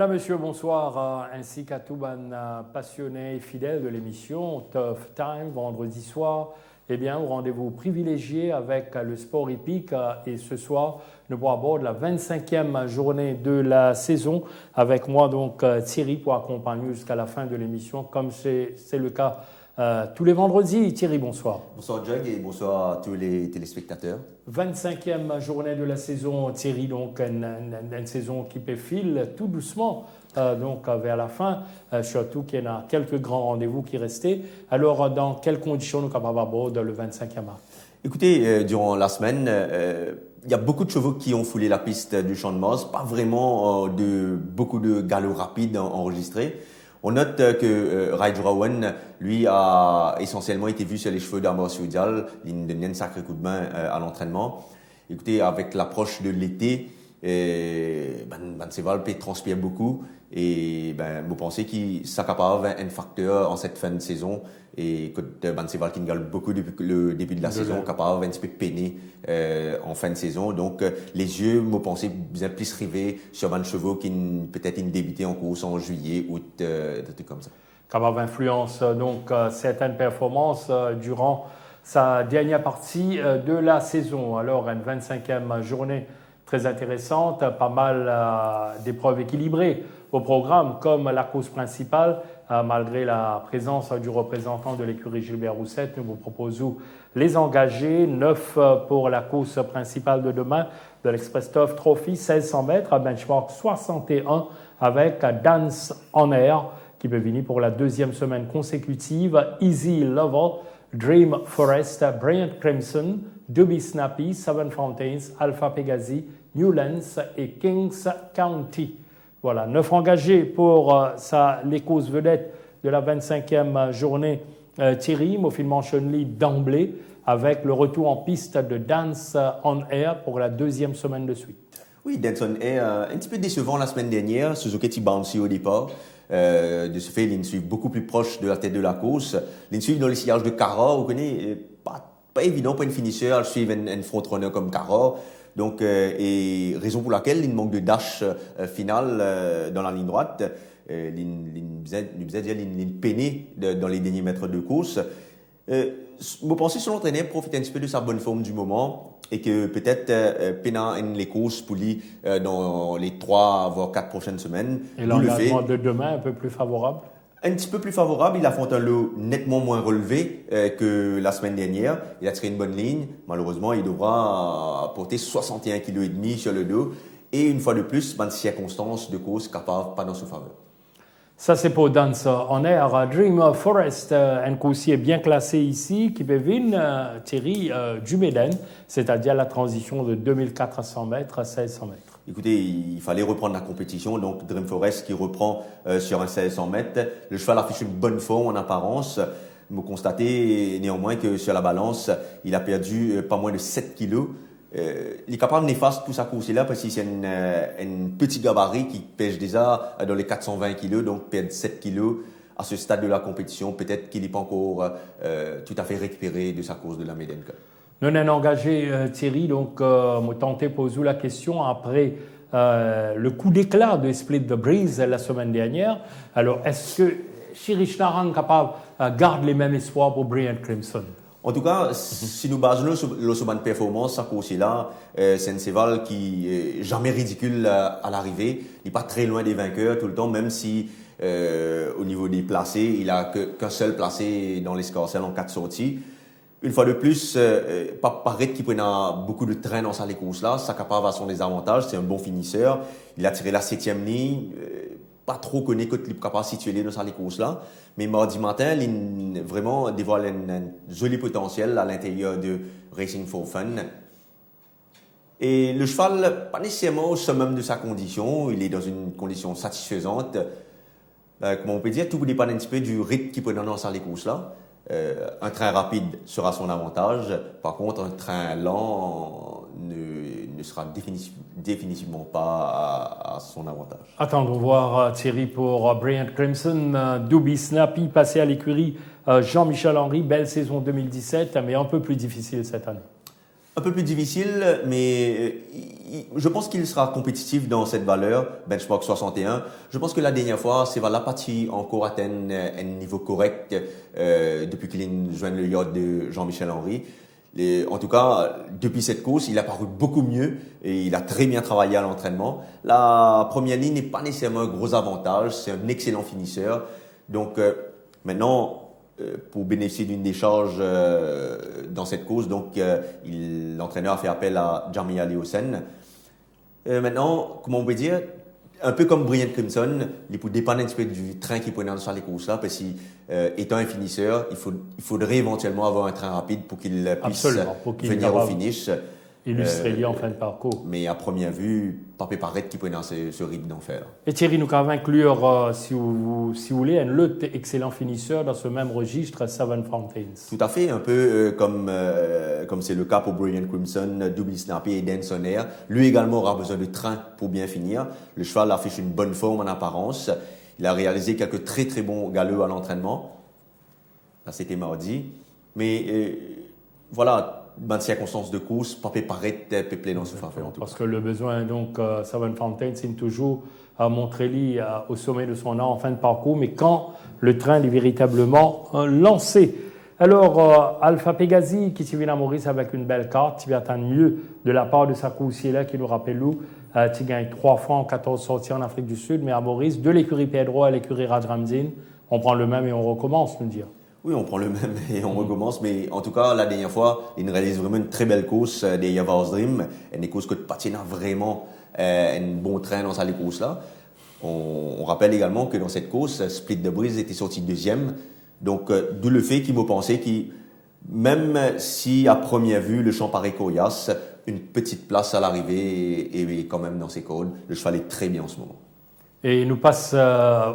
Madame, Monsieur, bonsoir, ainsi qu'à tous les passionnés et fidèles de l'émission Tough Time, vendredi soir. Eh bien, au rendez-vous privilégié avec le sport hippique et ce soir, nous pourrons aborder la 25e journée de la saison avec moi, donc Thierry, pour accompagner jusqu'à la fin de l'émission, comme c'est le cas tous les vendredis. Thierry, bonsoir. Bonsoir Jug et bonsoir à tous les téléspectateurs. 25e journée de la saison, Thierry, donc une saison qui file tout doucement donc vers la fin, surtout qu'il y a quelques grands rendez-vous qui restaient. Alors, dans quelles conditions nous sommes capables d'aborder le 25e mars? Écoutez, durant la semaine, il y a beaucoup de chevaux qui ont foulé la piste du Champ de Mars, pas vraiment beaucoup de galops rapides enregistrés. On note que Raj Rowan, lui, a essentiellement été vu sur les cheveux d'Amor Soudial, il donne un sacré coup de main à l'entraînement. Écoutez, avec l'approche de l'été, Seval transpire beaucoup et vous pensez qu'il s'est capable un facteur en cette fin de saison et que Seval qui gagne beaucoup depuis le début de la saison, capable un petit peu peiner en fin de saison. Donc les yeux, vous pensez bien plus rivés sur un chevaux qui peut-être une débuté en course en juillet, août, des trucs comme ça. Capable influence donc certaines performances durant sa dernière partie de la saison. Alors une 25e journée très intéressante, pas mal d'épreuves équilibrées au programme, comme la course principale, malgré la présence du représentant de l'écurie Gilbert Roussette. Nous vous proposons les engagés, 9 pour la course principale de demain de l'Express Tough Trophy, 1600 mètres, à benchmark 61 avec Dance on Air, qui peut venir pour la deuxième semaine consécutive, Easy Level, Dream Forest, Brilliant Crimson, Doobie Snappy, Seven Fountains, Alpha Pegasi, Newlands et Kings County. Voilà, 9 engagés pour les causes vedettes de la 25e journée. Thierry, Mofil Manchonly d'emblée, avec le retour en piste de Dance on Air pour la deuxième semaine de suite. Oui, Dance on Air, un petit peu décevant la semaine dernière, Suzuki bouncy au départ. De ce fait, il suit beaucoup plus proche de la tête de la course. Il suit dans le sillage de Cara, vous connaissez, pas évident pour une finisseur à suivre un front-runner comme Cara. Donc, et raison pour laquelle il manque de dash final dans la ligne droite. Il peinait dans les derniers mètres de course. Vous pensez que l'entraîneur profite un petit peu de sa bonne forme du moment et que peut-être peinant les courses pour lui dans les 3 voire 4 prochaines semaines. Et l'engagement de demain un peu plus favorable? Un petit peu plus favorable, il affronte un lot nettement moins relevé que la semaine dernière. Il a tiré une bonne ligne. Malheureusement, il devra porter 61,5 kg sur le dos. Et une fois de plus, dans circonstances de course capable pas dans sa faveur. Ça, c'est pour Dance on Air. Dream Forest, un coursier bien classé ici, qui peut venir, Thierry, du Méden, c'est-à-dire la transition de 2400 mètres à 1600 mètres. Écoutez, il fallait reprendre la compétition, donc Dream Forest qui reprend sur un 1600 mètres. Le cheval affiche une bonne forme en apparence. Vous constatez néanmoins que sur la balance, il a perdu pas moins de 7 kilos. Il est capable de néfaste tout sa course-là parce que c'est un petit gabarit qui pèse déjà dans les 420 kilos, donc perdre 7 kilos à ce stade de la compétition, peut-être qu'il n'est pas encore tout à fait récupéré de sa course de la Méden Cup. Nous avons engagé Thierry, donc je tenté de poser la question après le coup d'éclat de Split the Breeze la semaine dernière. Alors, est-ce que Chirish Naran est capable de garder les mêmes espoirs pour Brilliant Crimson? En tout cas, si nous basons sur la performance, sa course-là, c'est un cheval qui est jamais ridicule à l'arrivée. Il n'est pas très loin des vainqueurs tout le temps, même si au niveau des placés, il n'a qu'un seul placé dans l'escarcelle en 4 sorties. Une fois de plus, pas paraître qu'il prend beaucoup de train dans sa course-là, ça capable à son désavantage, c'est un bon finisseur. Il a tiré la 7e ligne, pas trop connu que il est capable de situer dans sa course-là. Mais mardi matin, il vraiment dévoile un joli potentiel à l'intérieur de Racing for Fun. Et le cheval, pas nécessairement au summum de sa condition, il est dans une condition satisfaisante. Comment on peut dire, tout dépend un petit peu du rythme qu'il prend dans sa course-là. Un train rapide sera son avantage. Par contre, un train lent ne sera définitivement pas à son avantage. Attendons voir Thierry pour Brilliant Crimson. Doobie Snappy passé à l'écurie Jean-Michel Henry. Belle saison 2017, mais un peu plus difficile cette année. Un peu plus difficile, mais je pense qu'il sera compétitif dans cette valeur, benchmark 61. Je pense que la dernière fois, c'est la partie encore atteint un niveau correct depuis qu'il a joint le yacht de Jean-Michel Henry. En tout cas, depuis cette course, il a paru beaucoup mieux et il a très bien travaillé à l'entraînement. La première ligne n'est pas nécessairement un gros avantage, c'est un excellent finisseur. Donc maintenant, pour bénéficier d'une décharge dans cette course, donc l'entraîneur a fait appel à Jamie Aliosen. Maintenant, comment on peut dire, un peu comme Brian Crimson, il peut dépendre un petit peu du train qu'il peut dans les courses-là, parce qu'étant un finisseur, il faudrait éventuellement avoir un train rapide pour qu'il puisse venir au finish. Illustrer en fin de parcours. Mais à première vue, pas paraître qu'il peut dans ce rythme d'enfer. Et Thierry, nous avons inclure, si vous voulez, un autre excellent finisseur dans ce même registre, Seven Fountains. Tout à fait, un peu comme c'est le cas pour Brian Crimson, Double Snappy et Dan Sonner. Lui également aura besoin de train pour bien finir. Le cheval affiche une bonne forme en apparence. Il a réalisé quelques très très bons galops à l'entraînement. Là, c'était mardi. Mais voilà, dans les circonstances de course, pas paraître peuplé dans ce farfait en tout cas. Parce que le besoin, donc, Seven Fountains, c'est toujours à Montrelli au sommet de son art en fin de parcours, mais quand le train est véritablement lancé. Alors, Alpha Pegasi, qui s'y vient à Maurice avec une belle carte, qui va attendre mieux de la part de sa coursier-là, qui nous rappelle où, qui gagne 3 fois en 14 sorties en Afrique du Sud, mais à Maurice, de l'écurie Pedro à l'écurie Rajramzin, on prend le même et on recommence, nous dire. Oui, on prend le même et on recommence, mais en tout cas, la dernière fois, il réalise vraiment une très belle course des Yavars Dream, une course que Patina a vraiment un bon train dans cette course-là. On rappelle également que dans cette course, Split de Brise était sorti deuxième, donc d'où le fait qu'il m'a pensé que même si à première vue le champ paraît coriace, une petite place à l'arrivée est quand même dans ses codes. Le cheval est très bien en ce moment. Et il nous passe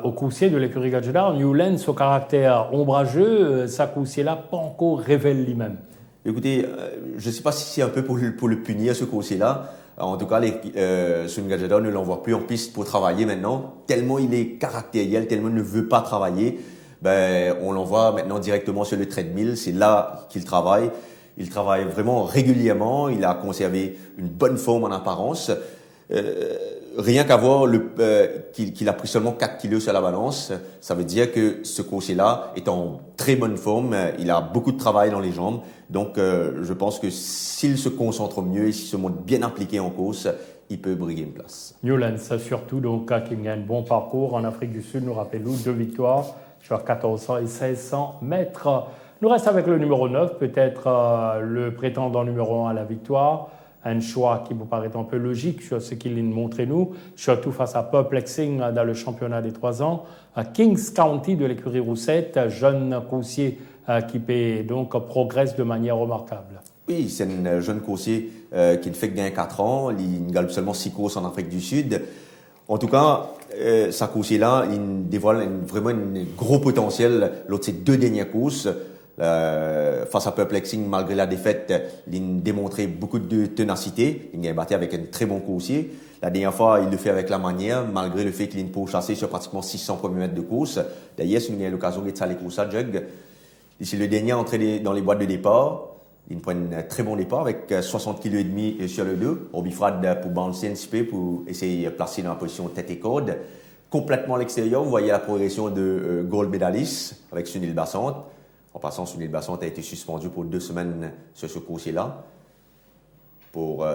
au coursier de l'écurie Gadjeda. Newlands, au caractère ombrageux, sa coursier-là, pas encore révèle lui-même. Écoutez, je ne sais pas si c'est un peu pour le punir, ce coursier-là. En tout cas, Sun Gadjeda ne l'envoie plus en piste pour travailler maintenant. Tellement il est caractériel, tellement il ne veut pas travailler, on l'envoie maintenant directement sur le treadmill. C'est là qu'il travaille. Il travaille vraiment régulièrement. Il a conservé une bonne forme en apparence. Rien qu'à voir qu'il a pris seulement 4 kilos sur la balance, ça veut dire que ce coursier-là est en très bonne forme, il a beaucoup de travail dans les jambes, donc je pense que s'il se concentre mieux et s'il se montre bien impliqué en course, il peut briguer une place. Newlands, surtout, donc, qui a un bon parcours en Afrique du Sud, nous rappelons 2 victoires sur 1400 et 1600 mètres. Nous reste avec le numéro 9, peut-être le prétendant numéro 1 à la victoire. Un choix qui vous paraît un peu logique sur ce qu'il nous montre nous, surtout face à Perplexing dans le championnat des 3 ans. Kings County de l'écurie Roussette, jeune coursier qui donc progresse de manière remarquable. Oui, c'est un jeune coursier qui ne fait que gagner 4 ans. Il galope seulement 6 courses en Afrique du Sud. En tout cas, sa coursier-là, il dévoile vraiment un gros potentiel lors de ses 2 dernières courses. Face à Perplexing, malgré la défaite, il a démontré beaucoup de ténacité. Il a battu avec un très bon coursier. La dernière fois, il le fait avec la manière, malgré le fait qu'il ait une peau chassée sur pratiquement 600 premiers mètres de course. D'ailleurs, il a eu l'occasion de faire les courses à Jug. C'est le dernier entré dans les boîtes de départ. Il prend un très bon départ avec 60 kg et demi sur le dos. Orbifrad pour bouncer un petit peu, pour essayer de placer dans la position tête et corde. Complètement à l'extérieur, vous voyez la progression de Gold Medalist avec Sunil Bassante. En passant, Sunil Bassante a été suspendu pour 2 semaines sur ce coursier-là pour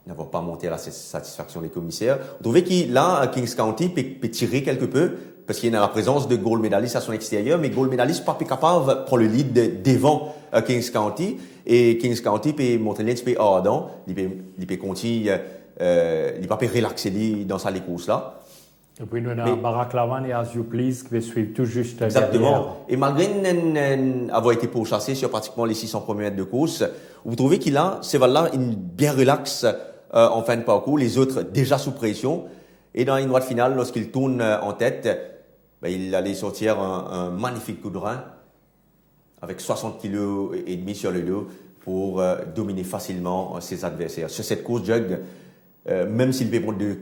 n'avoir pas monté à la satisfaction des commissaires. Vous trouvez qu'il, là, à Kings County, peut tirer quelque peu parce qu'il y a la présence de Gold Medalist à son extérieur, mais Gold Medalist n'est pas capable de prendre le lead devant Kings County et Kings County peut montrer un petit peu ardent, il peut continuer, il peut relaxer dans sa course-là. Et puis, nous avons Barack Lavan et As You Please qui va suivre tout juste Exactement. derrière. Et malgré avoir été pourchassé sur pratiquement les 600 premiers mètres de course, vous trouvez qu'il a, ce cheval-là, une bien relax en fin de parcours, les autres déjà sous pression. Et dans une droite finale, lorsqu'il tourne en tête, il allait sortir un magnifique coup de rein avec 60 kg et demi sur le dos pour dominer facilement ses adversaires. Sur cette course, Jug, même s'il peut prendre de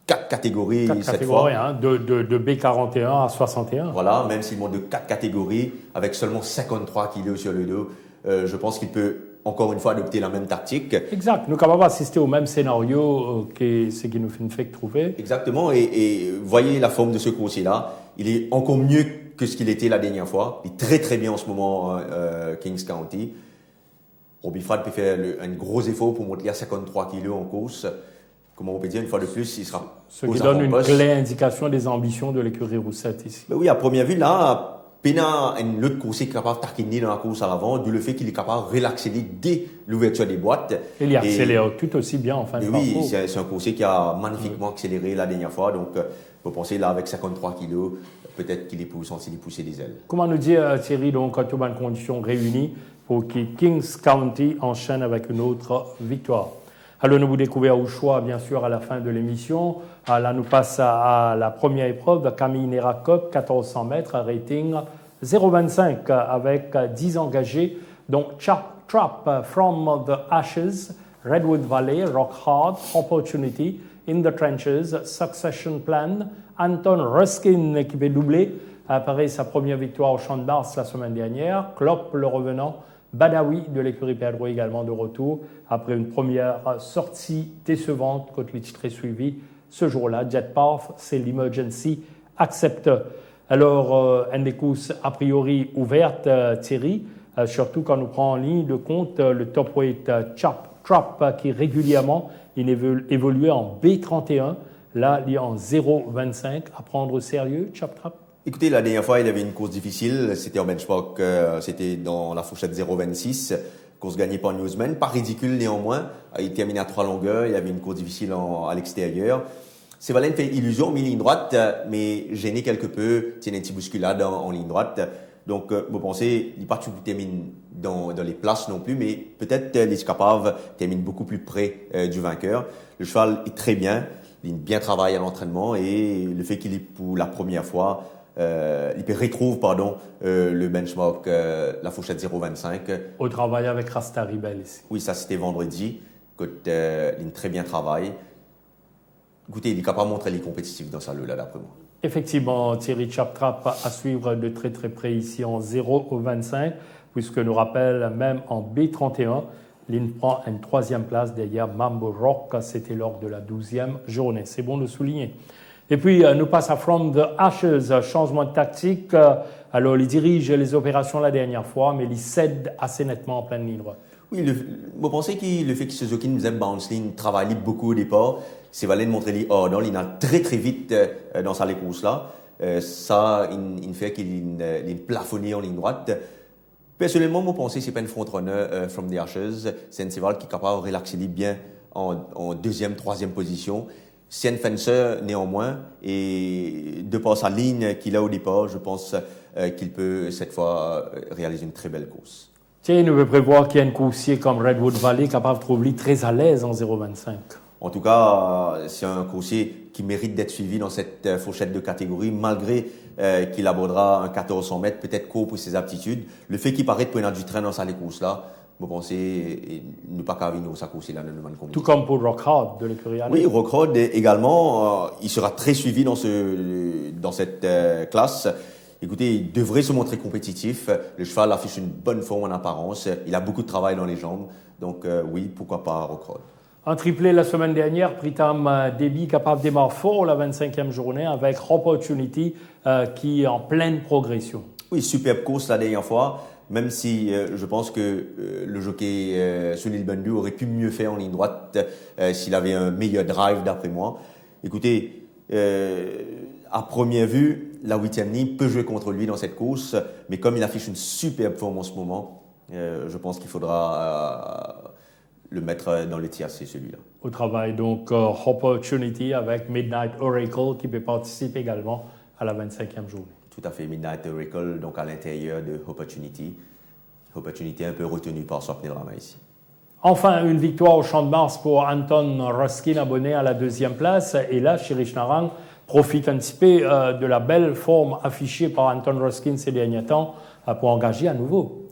4 catégories cette fois. Hein, de B41 à 61. Voilà, même s'il monte de 4 catégories avec seulement 53 kilos sur le dos, je pense qu'il peut encore une fois adopter la même tactique. Exact. Nous sommes capables d'assister au même scénario que ce qui nous fait trouver. Exactement. Et voyez la forme de ce coursier-là. Il est encore mieux que ce qu'il était la dernière fois. Il est très très bien en ce moment, Kings County. Robbie Fradd peut faire un gros effort pour monter à 53 kg en course. Comment on peut dire, une fois de plus, il sera ce qui donne une claire indication des ambitions de l'écurie Roussette ici. Ben oui, à première vue, là, Pena a un autre coursier capable de taquiner dans la course à l'avant, d'où le fait qu'il est capable de relaxer dès l'ouverture des boîtes. Il accélère tout aussi bien en fin de parcours. Oui, c'est un coursier qui a magnifiquement accéléré la dernière fois. Donc, vous pensez là, avec 53 kilos, peut-être qu'il est censé lui pousser des ailes. Comment nous dire, Thierry, donc, quand il y a une condition réunie pour que Kings County enchaîne avec une autre victoire? Alors, nous vous découvrons au choix, bien sûr, à la fin de l'émission. Là, nous passons à la première épreuve de Camille Nera Cup, 1400 mètres, rating 0,25 avec 10 engagés, dont Trap from the Ashes, Redwood Valley, Rock Hard, Opportunity, In the Trenches, Succession Plan, Anton Ruskin qui peut doubler après sa première victoire au Champ de Mars la semaine dernière, Klopp le revenant, Badawi de l'écurie Pedro également de retour après une première sortie décevante contre les titres suivis ce jour-là. Jet Path, c'est l'Emergency Acceptor. Alors, une des courses a priori ouvertes, Thierry, surtout quand on prend en ligne de compte le top weight Trap qui régulièrement il évoluait en B31. Là, il est en 0,25 à prendre au sérieux, Trap. Écoutez, la dernière fois, il avait une course difficile. C'était en benchmark, c'était dans la fourchette 0,26. Course gagnée par Newsman. Pas ridicule néanmoins. Il terminait à 3 longueurs. Il y avait une course difficile à l'extérieur. Sévalène fait illusion, mis ligne droite, mais gêné quelque peu. Tient une petite bousculade en ligne droite. Donc, vous pensez, il n'est pas tout termine dans les places non plus, mais peut-être les Scapaves terminent beaucoup plus près du vainqueur. Le cheval est très bien. Il bien travaille à l'entraînement et le fait qu'il est pour la première fois, il retrouve le benchmark, la fourchette 0,25. Au travail avec Rasta Ribel ici. Oui, ça c'était vendredi. Écoute, il très bien travaille. Écoutez, il est capable de montrer les compétitifs dans sa là d'après moi. Effectivement, Thierry Trap à suivre de très très près ici en 0,25, puisque nous rappelle même en B31, l'IN prend une 3e place derrière Mambo Rock, c'était lors de la 12e journée. C'est bon de le souligner. Et puis, nous passons à From the Ashes, changement de tactique. Alors, il dirige les opérations la dernière fois, mais il cède assez nettement en pleine ligne droite. Oui, vous pensez que le fait que Suzuki nous aime bounce line, travaille beaucoup au départ, c'est valé de montrer les hors il a très très vite dans sa course là. Ça, il fait qu'il plafonné en ligne droite. Personnellement, moi, je pense que c'est pas une front-runner from the Ashes. C'est un cheval qui est capable de relaxer bien en 2e, 3e position. C'est un fencer néanmoins et de par sa ligne qu'il a au départ, je pense qu'il peut cette fois réaliser une très belle course. Tiens, il veut prévoir qu'il y a un coursier comme Redwood Valley capable de trouver très à l'aise en 0,25. En tout cas, c'est un coursier qui mérite d'être suivi dans cette fourchette de catégorie, malgré qu'il abordera un 1400 mètres, peut-être court pour ses aptitudes. Le fait qu'il paraît prendre du train dans sa course-là, vous pensez ne pas qu'à venir sa course là dans le même comité. Tout comme pour Rockhard de l'écurie Allen. Oui, Rockhard également, il sera très suivi dans cette classe. Écoutez, il devrait se montrer compétitif. Le cheval affiche une bonne forme en apparence. Il a beaucoup de travail dans les jambes. Donc oui, pourquoi pas Rockhard. Un triplé la semaine dernière, Pritam Devi capable de démarrer fort la 25e journée avec Opportunity qui est en pleine progression. Oui, superbe course la dernière fois. Même si je pense que le jockey Sunil Bandhu aurait pu mieux faire en ligne droite s'il avait un meilleur drive d'après moi. Écoutez, à première vue, la 8e ligne peut jouer contre lui dans cette course, mais comme il affiche une superbe forme en ce moment, je pense qu'il faudra le mettre dans le tiercé, celui-là. Au travail, donc, Opportunity avec Midnight Oracle qui peut participer également à la 25e journée. Tout à fait, Midnight Oracle, donc à l'intérieur de Opportunity. Opportunity un peu retenu par Swapnil Rama ici. Enfin, une victoire au Champ de Mars pour Anton Ruskin, abonné à la 2e place. Et là, Shirish Narang profite un petit peu de la belle forme affichée par Anton Ruskin ces derniers temps pour engager à nouveau.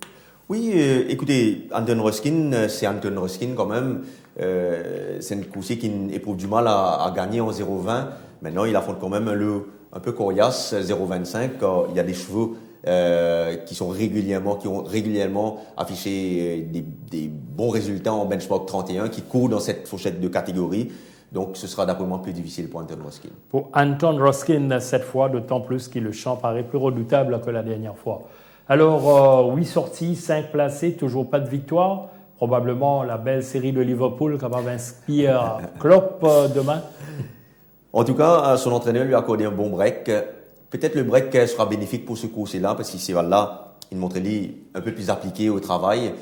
Oui, écoutez, Anton Ruskin, c'est Anton Ruskin quand même. C'est une coursier qui éprouve du mal à gagner en 0,20. Maintenant, il affronte quand même un peu coriace, 0,25. Il y a des chevaux qui ont régulièrement affiché des bons résultats en benchmark 31, qui courent dans cette fourchette de catégorie. Donc, ce sera d'après moi plus difficile pour Anton Ruskin. Pour Anton Ruskin, cette fois, d'autant plus qu'il le champ paraît plus redoutable que la dernière fois. Alors, 8 sorties, 5 placés, toujours pas de victoire. Probablement la belle série de Liverpool capable d'inspirer Klopp demain. En tout cas, son entraîneur lui a accordé un bon break. Peut-être le break sera bénéfique pour ce course-là, parce qu'ici, là, il montrait un peu plus appliqué au travail.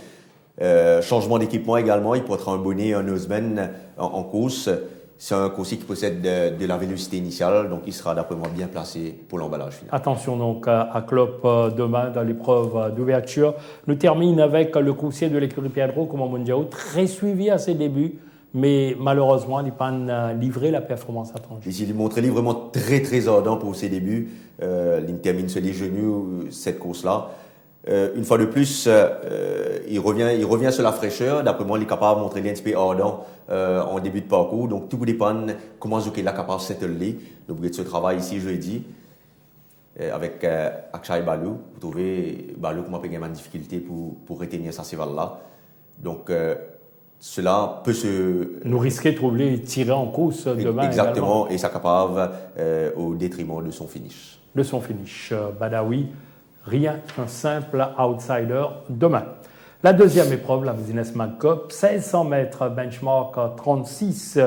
Changement d'équipement également, il portera un bonnet, un noseband en course. C'est un coursier qui possède de la vélocité initiale, donc il sera d'après moi bien placé pour l'emballage final. Attention donc à Klopp demain dans l'épreuve d'ouverture. Nous terminons avec le coursier de l'écurie Pedro comme Mondial, très suivi à ses débuts, mais malheureusement il n'a pas livré la performance attendue. Il montrait vraiment très très ardent pour ses débuts. Il termine sur les genoux cette course-là. Une fois de plus, il revient sur la fraîcheur. D'après moi, il est capable de montrer un petit peu ardent en début de parcours. Donc, tout dépend comment il est capable de s'étaler. Le bruit de ce travail ici, jeudi, avec Akshay Balou. Vous trouvez Balou comment il a une difficulté pour retenir sa cheval-là. Donc, cela peut nous risquer de trouver tirer en course demain. Exactement, également. Et ça capable au détriment de son finish. De son finish. Badawi. Rien qu'un simple outsider demain. La deuxième épreuve, la Businessman Cup, 1600 mètres, benchmark 36,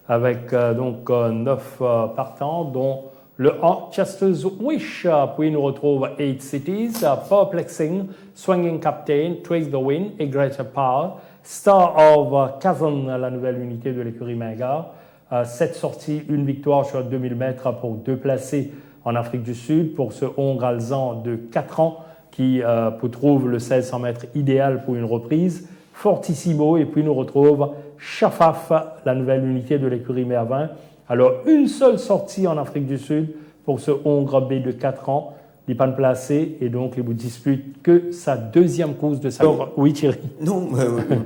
avec donc 9 partants, dont le 1, Chester's Wish. Puis nous retrouve 8 Cities, Perplexing, Swinging Captain, Trace the Wind et Greater Power. Star of Kazan, la nouvelle unité de l'écurie Mingard. 7 sorties, une victoire sur 2000 mètres pour 2 placés en Afrique du Sud pour ce Hongre alezan de 4 ans qui trouve le 1600 mètres idéal pour une reprise. Fortissimo, et puis nous retrouve Chafaf, la nouvelle unité de l'écurie Mervin. Alors, une seule sortie en Afrique du Sud pour ce Hongre B de 4 ans. Il n'est pas placé et donc il vous dispute que sa deuxième course de sa... Oui, Thierry. Non,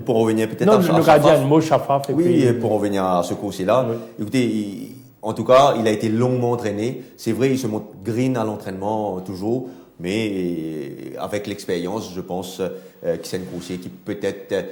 pour revenir peut-être à Chafaf. Non, le mot Chafaf. Oui, pour revenir à ce course-là. Oui. Écoutez, en tout cas, il a été longuement entraîné. C'est vrai, il se montre green à l'entraînement toujours, mais avec l'expérience, je pense que c'est un coursier qui peut-être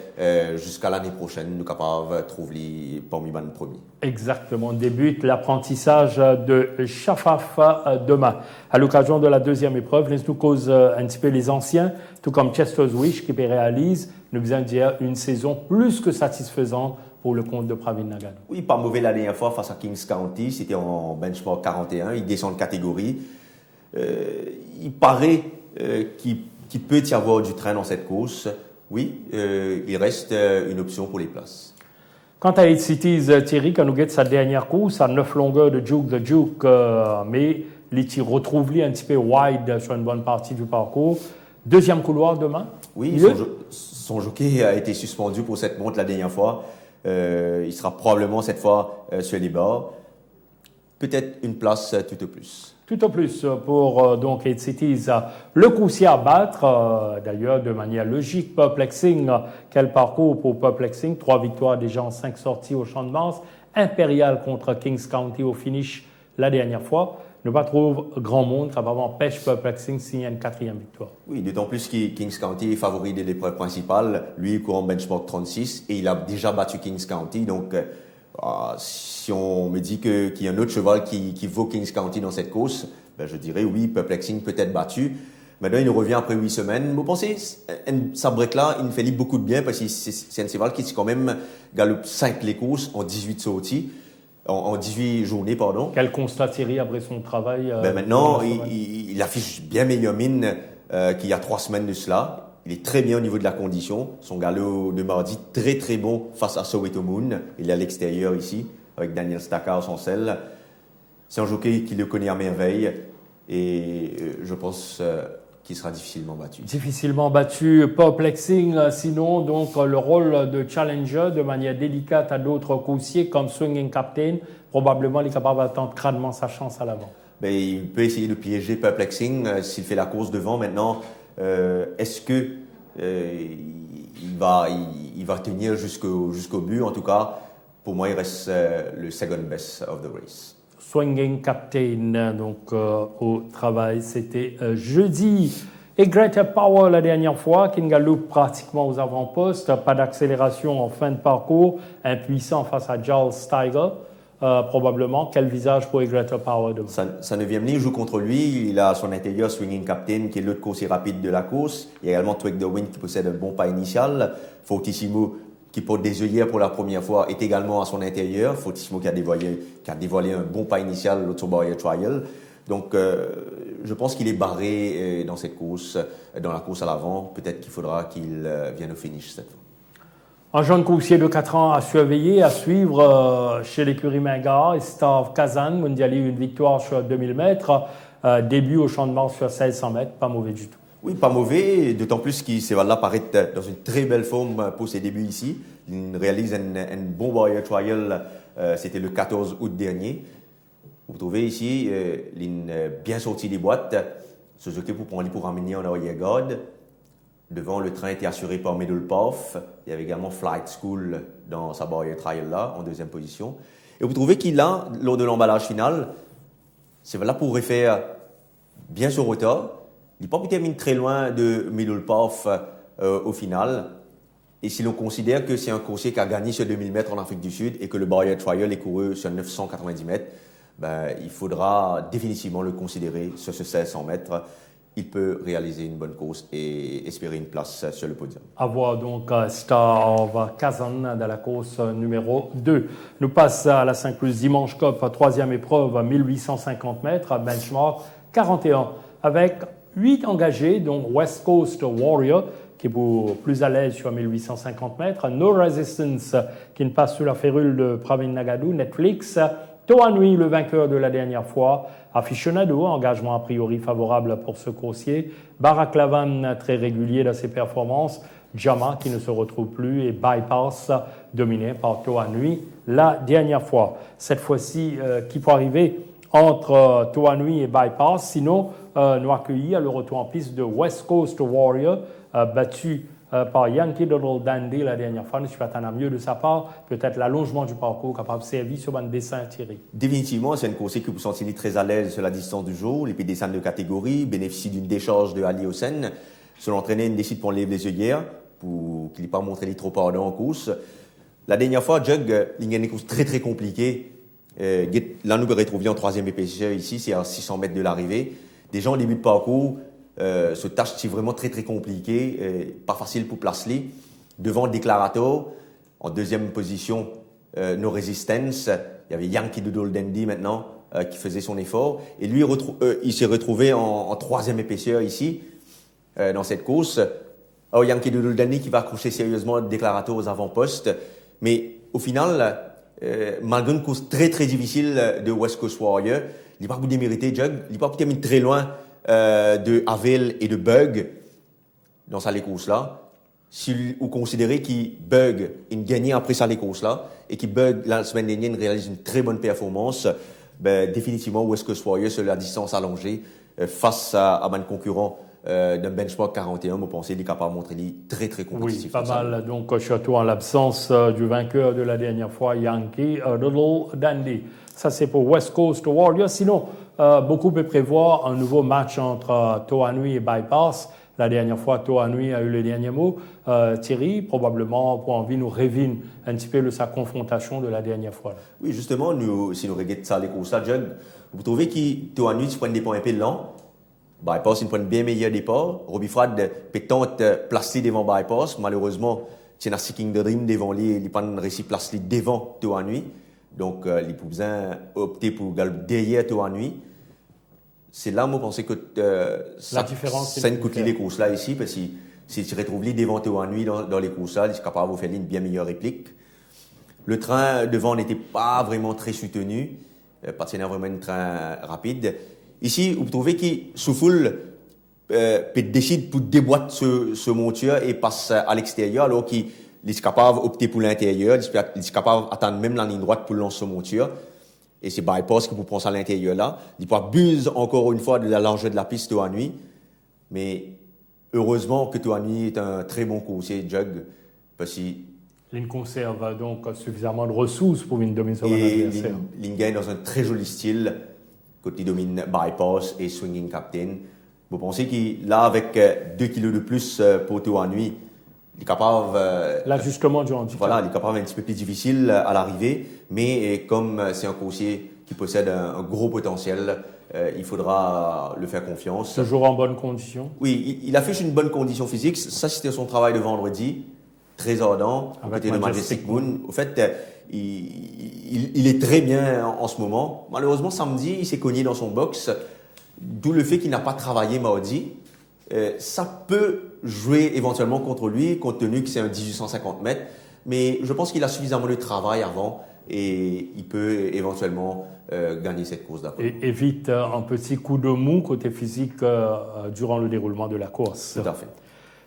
jusqu'à l'année prochaine nous capable de trouver parmi les premiers. Exactement. Débute l'apprentissage de Chafaf demain. À l'occasion de la deuxième épreuve, laisse-nous cause un petit peu les anciens, tout comme Chester's Wish qui réalise, nous vient dire une saison plus que satisfaisante pour le compte de Pravin Nagano. Oui, pas mauvais la dernière fois face à Kings County, c'était en benchmark 41, il descend de catégorie. Il paraît qu'il peut y avoir du train dans cette course. Oui, il reste une option pour les places. Quant à 8 Cities, Thierry, quand nous guette sa dernière course à 9 longueurs de Juke, mais il retrouve un petit peu wide sur une bonne partie du parcours. Deuxième couloir demain. Oui, son jockey a été suspendu pour cette montre la dernière fois. Il sera probablement cette fois sur les bords. Peut-être une place tout au plus. Tout au plus pour donc 8 Cities. Le coursier à battre, d'ailleurs de manière logique, Perplexing. Quel parcours pour Perplexing? 3 victoires déjà en 5 sorties au Champ de Mars. Impérial contre Kings County au finish la dernière fois. Ne pas trouve grand monde capable d'empêcher Perplexing signer une 4e victoire. Oui, d'autant plus que Kings County est favori de l'épreuve principale. Lui, il court en benchmark 36 et il a déjà battu Kings County. Donc, si on me dit qu'il y a un autre cheval qui vaut Kings County dans cette course, ben je dirais oui, Perplexing peut être battu. Maintenant, il revient après 8 semaines. Vous pensez, sa break-là, il me fait beaucoup de bien parce que c'est un cheval qui quand même galope 5 les courses en 18 sorties. En 18 journées, pardon. Quel constat Thierry après son travail maintenant, il affiche bien meilleure mine qu'il y a 3 semaines de cela. Il est très bien au niveau de la condition. Son galop de mardi, très très bon face à Soweto Moon. Il est à l'extérieur ici, avec Daniel Stackhouse en selle. C'est un jockey qui le connaît à merveille et je pense qu'il sera difficilement battu. Difficilement battu, Perplexing, sinon donc le rôle de challenger de manière délicate à d'autres coursiers comme Swinging Captain, probablement il est capable d'attendre crânement sa chance à l'avant. Mais il peut essayer de piéger Perplexing s'il fait la course devant maintenant. Est-ce que il va tenir jusqu'au but? En tout cas, pour moi, il reste le second best of the race. Swinging Captain, donc au travail, c'était jeudi. Et Greta Power la dernière fois, qui galope pratiquement aux avant-postes, pas d'accélération en fin de parcours, impuissant face à Giles Steiger, probablement. Quel visage pour Greta Power demain? Sa 9e ligne joue contre lui. Il a à son intérieur Swinging Captain, qui est l'autre coursier rapide de la course. Il y a également Twig the Wind, qui possède un bon pas initial. Fortissimo, qui porte des œillères pour la première fois, est également à son intérieur. Fortissimo qui a dévoilé un bon pas initial l'autre sur Barrier Trial. Donc, je pense qu'il est barré dans cette course, dans la course à l'avant. Peut-être qu'il faudra qu'il vienne au finish cette fois. Un jeune coursier de 4 ans à surveiller, à suivre chez l'écurie Mingard, Stav Kazan, mondialise une victoire sur 2000 mètres, début au champ de Mars sur 1600 mètres, pas mauvais du tout. Oui, pas mauvais, d'autant plus qu'il là paraît dans une très belle forme pour ses débuts ici. Il réalise un bon barrier trial, c'était le 14 août dernier. Vous trouvez ici, bien sorti des boîtes, Suzuki pour ramener en arrière-garde. Devant, le train était assuré par Middle Path. Il y avait également Flight School dans sa barrière trial là, en 2e position. Et vous trouvez qu'il a, lors de l'emballage final, c'est là pour refaire bien son retard. Il n'est pas pu terminer très loin de Middle Path au final. Et si l'on considère que c'est un coursier qui a gagné sur 2000 mètres en Afrique du Sud et que le barrier trial est couru sur 990 mètres, il faudra définitivement le considérer sur ce 1600 mètres. Il peut réaliser une bonne course et espérer une place sur le podium. À voir donc Stav Kazan dans la course numéro 2. Nous passons à la 5 plus Dimanche Cup, 3e épreuve, 1850 mètres, benchmark 41, avec 8 engagés, dont West Coast Warrior, qui est plus à l'aise sur 1850 mètres, No Resistance, qui ne passe sous la férule de Pravin Nagadou, Netflix, Toa Nui, le vainqueur de la dernière fois, Aficionado, engagement a priori favorable pour ce coursier, Baraklavan, très régulier dans ses performances, Jama, qui ne se retrouve plus, et Bypass, dominé par Toa Nui la dernière fois. Cette fois-ci, qui peut arriver entre Toa Nui et Bypass, sinon, nous accueillir le retour en piste de West Coast Warrior, battu par Yankee Doodle Dandy la dernière fois. Je ne suis pas tant à mieux de sa part. Peut-être l'allongement du parcours capable de servir sur un dessin tiré. Définitivement, c'est une course que vous sentez très à l'aise sur la distance du jour. Les descentes de catégorie bénéficient d'une décharge de Ali Hossein. Son entraîneur décide pour enlever les œillères pour qu'il n'ait pas montré les trop ardents en course. La dernière fois, Jug, il y a une course très très compliquée. Là, nous retrouvions en 3e épaisseur ici, c'est à 600 mètres de l'arrivée. Des gens au début de parcours, ce tâche c'est vraiment très très compliqué, pas facile pour placer. Devant le Declarator, en 2e position, No Resistance, il y avait Yankee Doodle Dandy maintenant qui faisait son effort. Et lui, il s'est retrouvé en 3e épaisseur ici, dans cette course. Alors, Yankee Doodle Dandy qui va accrocher sérieusement le Declarator aux avant-postes. Mais au final, malgré une course très très difficile de West Coast Warrior, il n'est pas pu démériter Jug, il n'est pas pu terminer très loin de Havel et de Bug dans sa course-là. Si vous considérez qu'il Bug, il gagnait après sa course-là, et qu'il Bug, la semaine dernière, il réalise une très bonne performance, définitivement West Coast Warrior sur la distance allongée, face à un concurrent d'un benchmark 41, vous pensez qu'il est capable de montrer très très compétitif. Oui, pas mal. Donc, surtout en l'absence du vainqueur de la dernière fois, Yankee Doodle Dandy. Ça, c'est pour West Coast Warriors. Sinon, beaucoup peut prévoir un nouveau match entre Toa Nui et Bypass. La dernière fois, Toa Nui a eu le dernier mot. Thierry, probablement, pour envie nous révine un petit peu de sa confrontation de la dernière fois. Oui, justement, si nous regardons ça, les courses-là, Jug, vous trouvez que Toa Nui se prend des points un peu lents. Bypass, il prend un bien meilleur départ. Robbie Frad peut tenter placer devant Bypass. Malheureusement, c'est un Seeking the Dream devant lui. Il n'a pas réussi à placer devant Toa Nui. Donc, il peut besoin opter pour derrière Toa Nui. C'est là, moi, je pense que la différence, c'est une coûte les courses-là ici, parce que si tu retrouves les devant Toa Nui dans les courses-là, il est capable de faire une bien meilleure réplique. Le train devant n'était pas vraiment très soutenu, parce qu'il y a vraiment un train rapide. Ici, vous trouvez qu'il souffle, décide pour déboîter ce monture et passe à l'extérieur, alors qu'il est capable d'opter pour l'intérieur, il est capable d'attendre même la ligne droite pour lancer ce monture. Et c'est Bypass qui vous prend ça à l'intérieur là. Il peut abuse encore une fois de la largeur de la piste Toa Nui. Mais heureusement que Toa Nui est un très bon coursier, Jug, parce que Il conserve donc suffisamment de ressources pour une dominer son Et adversaire. il gagne dans un très joli style, quand il domine bypass et swinging captain. Vous pensez qu'il, là, avec 2 kilos de plus pour tout en nuit, il est capable... L'ajustement du handicap. Voilà, il est capable un petit peu plus difficile à l'arrivée, mais comme c'est un coursier qui possède un gros potentiel, il faudra le faire confiance. Toujours en bonne condition. Oui, il affiche une bonne condition physique. Ça, c'était son travail de vendredi. Très ardent, à côté de Majestic Moon. Au fait, il est très bien en ce moment. Malheureusement, samedi, il s'est cogné dans son box, d'où le fait qu'il n'a pas travaillé mardi. Ça peut jouer éventuellement contre lui, compte tenu que c'est un 1850 mètres. Mais je pense qu'il a suffisamment de travail avant et il peut éventuellement gagner cette course d'après. Et évite un petit coup de mou côté physique durant le déroulement de la course. Tout à fait.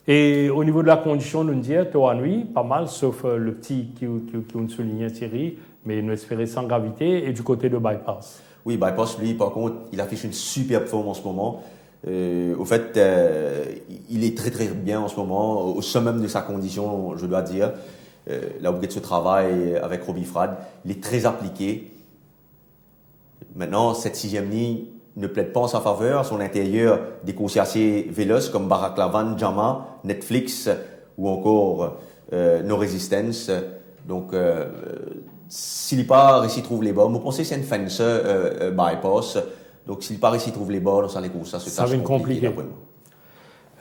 Et au niveau de la condition, nous disons, toi, nuit, pas mal, sauf le petit qui nous soulignait Thierry, mais nous espérons sans gravité, et du côté de bypass. Oui, bypass, lui, par contre, il affiche une superbe forme en ce moment. Au fait, il est très très bien en ce moment, au summum de sa condition, je dois dire. Là où il se travaille avec Robbie Frad, il est très appliqué. Maintenant, cette 6e ligne ne plaide pas en sa faveur. À son intérieur, des coursiers assez véloces comme Barack Lavan, Jama, Netflix ou encore No Resistance. Donc, s'il n'est pas réussi trouve les bords, vous pensez que c'est une fence bypass. Donc, s'il n'est pas réussi trouve les bords, ça les courses, ça va être compliqué.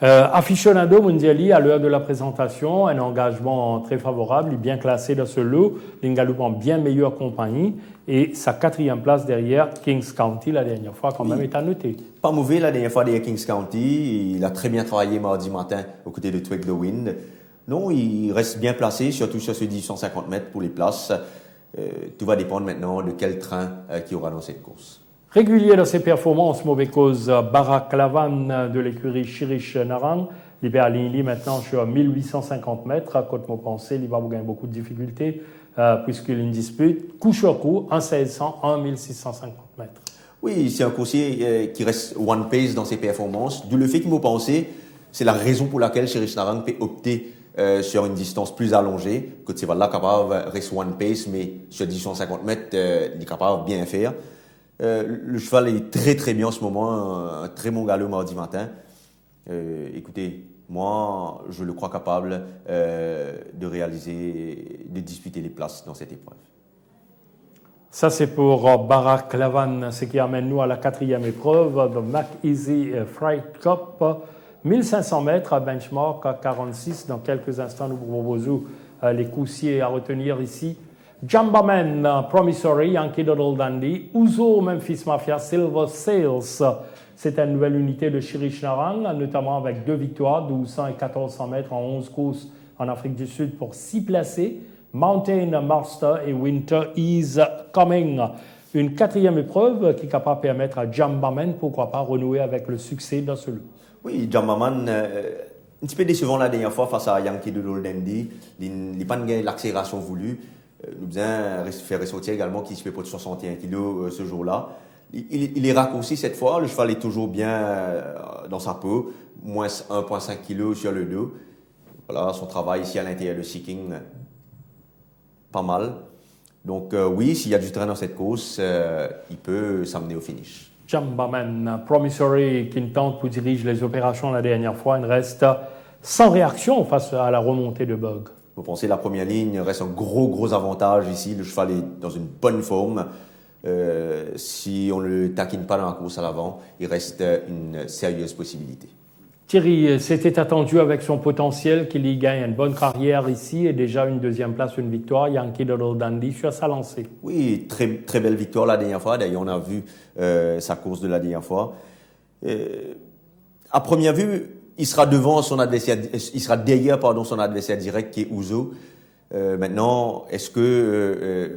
Aficionado Mondiali, à l'heure de la présentation, un engagement très favorable, il est bien classé dans ce lot, Lingaloup en bien meilleure compagnie et sa 4e place derrière Kings County la dernière fois quand même est à noter. Pas mauvais la dernière fois derrière Kings County, il a très bien travaillé mardi matin aux côtés de Twig the Wind. Non, il reste bien placé, surtout sur ce 1850 mètres pour les places. Tout va dépendre maintenant de quel train qu'il y aura dans cette course. Régulier dans ses performances, mauvais cause Barack Lavan de l'écurie Chirish Narang. Il est à Linly maintenant sur 1850 mètres. À côté de mon pensée, il va gagner beaucoup de difficultés puisqu'il y a une dispute. Coup sur coup, 1600, 1650 mètres. Oui, c'est un coursier qui reste one pace dans ses performances. D'où le fait qu'il m'a pensé, c'est la raison pour laquelle Chirish Narang peut opter sur une distance plus allongée. Que c'est là capable de rester one pace, mais sur 1850 mètres, il est capable de bien faire. Le cheval est très très bien en ce moment, un très bon galop mardi matin. Écoutez, moi je le crois capable de réaliser, de disputer les places dans cette épreuve. Ça c'est pour Barack Lavan, ce qui amène nous à la 4e épreuve de McEasy Freight Cup. 1500 mètres à benchmark à 46. Dans quelques instants, nous proposons les coursiers à retenir ici. Jambaman, Promissory, Yankee Doodle Dandy, Ouzo, Memphis Mafia, Silver Sails. C'est une nouvelle unité de Chirish Narang, notamment avec 2 victoires, 1200 et 1400 mètres en 11 courses en Afrique du Sud pour 6 placés. Mountain Master et Winter is Coming. Une 4e épreuve qui est capable de permettre à Jambaman, pourquoi pas, renouer avec le succès dans ce lot. Oui, Jambaman, un petit peu décevant la dernière fois face à Yankee Doodle Dandy. Il n'a pas gagné l'accélération voulue. Nous avons fait ressortir également qu'il se fait pas de 61 kg ce jour-là. Il est raccourci cette fois. Le cheval est toujours bien dans sa peau. Moins 1,5 kg sur le dos. Voilà, son travail ici à l'intérieur de Seeking, pas mal. Donc oui, s'il y a du train dans cette course, il peut s'amener au finish. Jambaman, Promissory, qui tente pour diriger les opérations la dernière fois, il reste sans réaction face à la remontée de Bug. Vous pensez la première ligne reste un gros avantage ici. Le cheval est dans une bonne forme. Si on ne le taquine pas dans la course à l'avant, il reste une sérieuse possibilité. Thierry, c'était attendu avec son potentiel qu'il y gagne une bonne carrière ici et déjà une 2e place, une victoire. Yankee Doodle Dandy sur sa lancée. Oui, très belle victoire la dernière fois. D'ailleurs, on a vu sa course de la dernière fois. À première vue, il sera devant son adversaire, il sera derrière son adversaire direct qui est Ouzo. Maintenant, est-ce que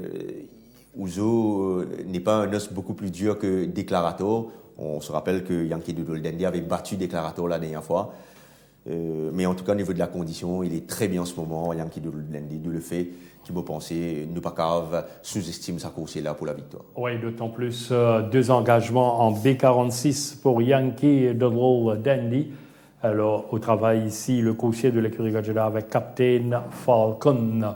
Ouzo n'est pas un os beaucoup plus dur que Declarator? On se rappelle que Yankee Doodle Dandy avait battu Declarator la dernière fois. Mais en tout cas, au niveau de la condition, il est très bien en ce moment, Yankee Doodle Dandy, de le fait qu'il m'a pensé ne pas cave sous-estime sa course là pour la victoire. Oui, d'autant plus 2 engagements en B46 pour Yankee Doodle Dandy. Alors, au travail ici, le coursier de l'écurie Gajeda avec Captain Falcon.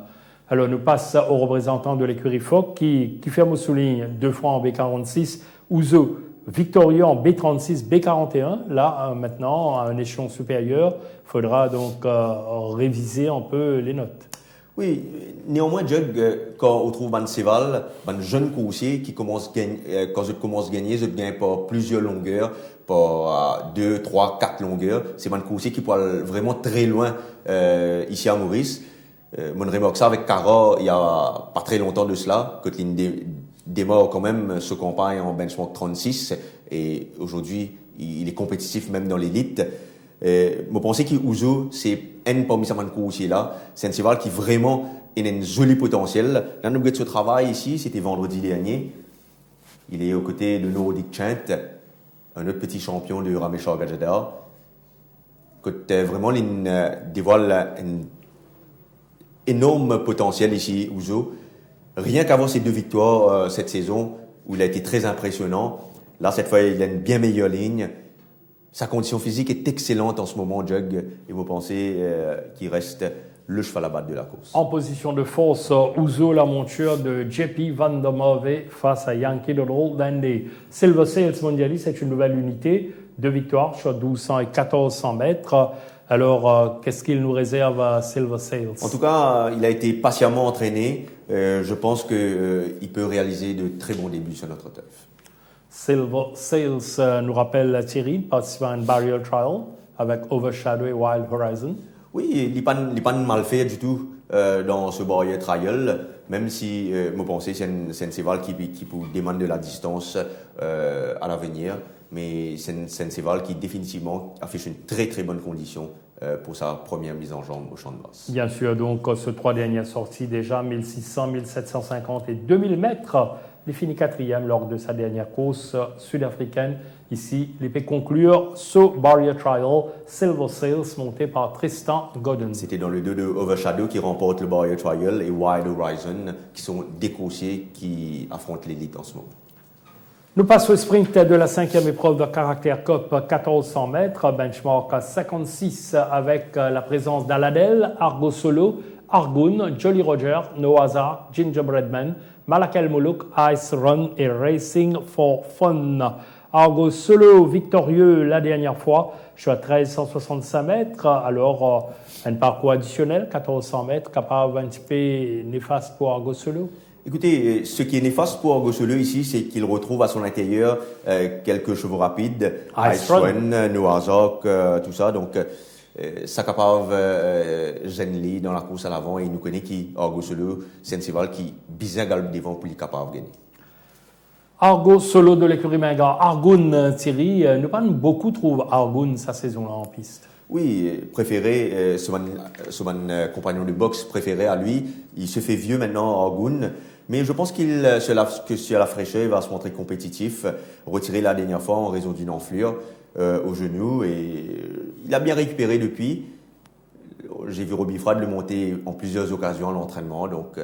Alors, nous passe au représentant de l'écurie Fock qui ferme aux soulignes 2 fois en B46, Ouzo victorieux en B36, B41. Là, maintenant, à un échelon supérieur, il faudra donc réviser un peu les notes. Oui, néanmoins, Jug, quand on trouve Banseval, un jeune coursier qui commence à gagner, quand je commence à gagner, je gagne par plusieurs longueurs, par 2, 3, 4 longueurs. C'est un coursier qui peut aller vraiment très loin ici à Maurice. Mon remarque ça avec Cara il y a pas très longtemps de cela, que démarre quand même ce campagne en benchmark 36 et aujourd'hui il est compétitif même dans l'élite. Je pense que Ouzo c'est un parmi ces coursiers là, c'est un cheval qui vraiment a un joli potentiel. Dans notre ce travail ici, c'était vendredi dernier. Il est aux côtés de Nordic Chant, un autre petit champion de Rameshwar Gajada. Vraiment il dévoile un énorme potentiel ici, Ouzo. Rien qu'avoir ces 2 victoires cette saison, où il a été très impressionnant. Là, cette fois, il a une bien meilleure ligne. Sa condition physique est excellente en ce moment, Jug. Et vous pensez qu'il reste le cheval à battre de la course. En position de force, Ouzo, la monture de JP Van der Merwe face à Yankee Doodle Dandy. Silver Sales Mondialis, c'est une nouvelle unité. 2 victoires sur 1200 et 1400 mètres. Alors, qu'est-ce qu'il nous réserve à Silver Sales? En tout cas, il a été patiemment entraîné. Je pense qu'il peut réaliser de très bons débuts sur notre turf. Silver Sales nous rappelle Thierry, participant à une barrier trial avec Overshadow et Wild Horizon. Oui, il n'est pas mal fait du tout dans ce barrier trial, même si, je pense que c'est un cheval qui demande de la distance à l'avenir. Mais c'est un cheval qui définitivement affiche une très très bonne condition pour sa première mise en jambe au champ de base. Bien sûr, donc ces 3 dernières sorties déjà, 1600, 1750 et 2000 mètres. Il finit 4e lors de sa dernière course sud-africaine. Ici, il peut conclure ce Barrier Trial Silver Sales monté par Tristan Godden. C'était dans le 2 de Overshadow qui remporte le Barrier Trial et Wild Horizon qui sont des coursiers qui affrontent l'élite en ce moment. Nous passons au sprint de la 5e épreuve de caractère Cup 1400 mètres, benchmark 56 avec la présence d'Aladel, Argo Solo, Argoon, Jolly Roger, Noaza, Gingerbread Man, Malakel Molouk, Ice Run et Racing for Fun. Argo Solo victorieux la dernière fois, je suis à 1365 mètres, alors un parcours additionnel, 1400 mètres, capable un petit peu néfaste pour Argo Solo. Écoutez, ce qui est néfaste pour Argo Solo ici, c'est qu'il retrouve à son intérieur quelques chevaux rapides, Ice Run, Noazok, tout ça. Donc, ça capable Zenli dans la course à l'avant et il nous connaît qui Argo Solo, c'est un cheval qui bien galbe devant pour lui capable de gagner. Argo Solo de l'écurie Minga. Argoon, Thierry, nous pas beaucoup trouve Argoon sa saison-là en piste. Oui, préféré, son compagnon de boxe préféré à lui. Il se fait vieux maintenant, Argoon. Mais je pense que sur la fraîcheur, il va se montrer compétitif. Retiré la dernière fois en raison d'une enflure au genou. Et il a bien récupéré depuis. J'ai vu Robbie Frad le monter en plusieurs occasions à l'entraînement. Donc,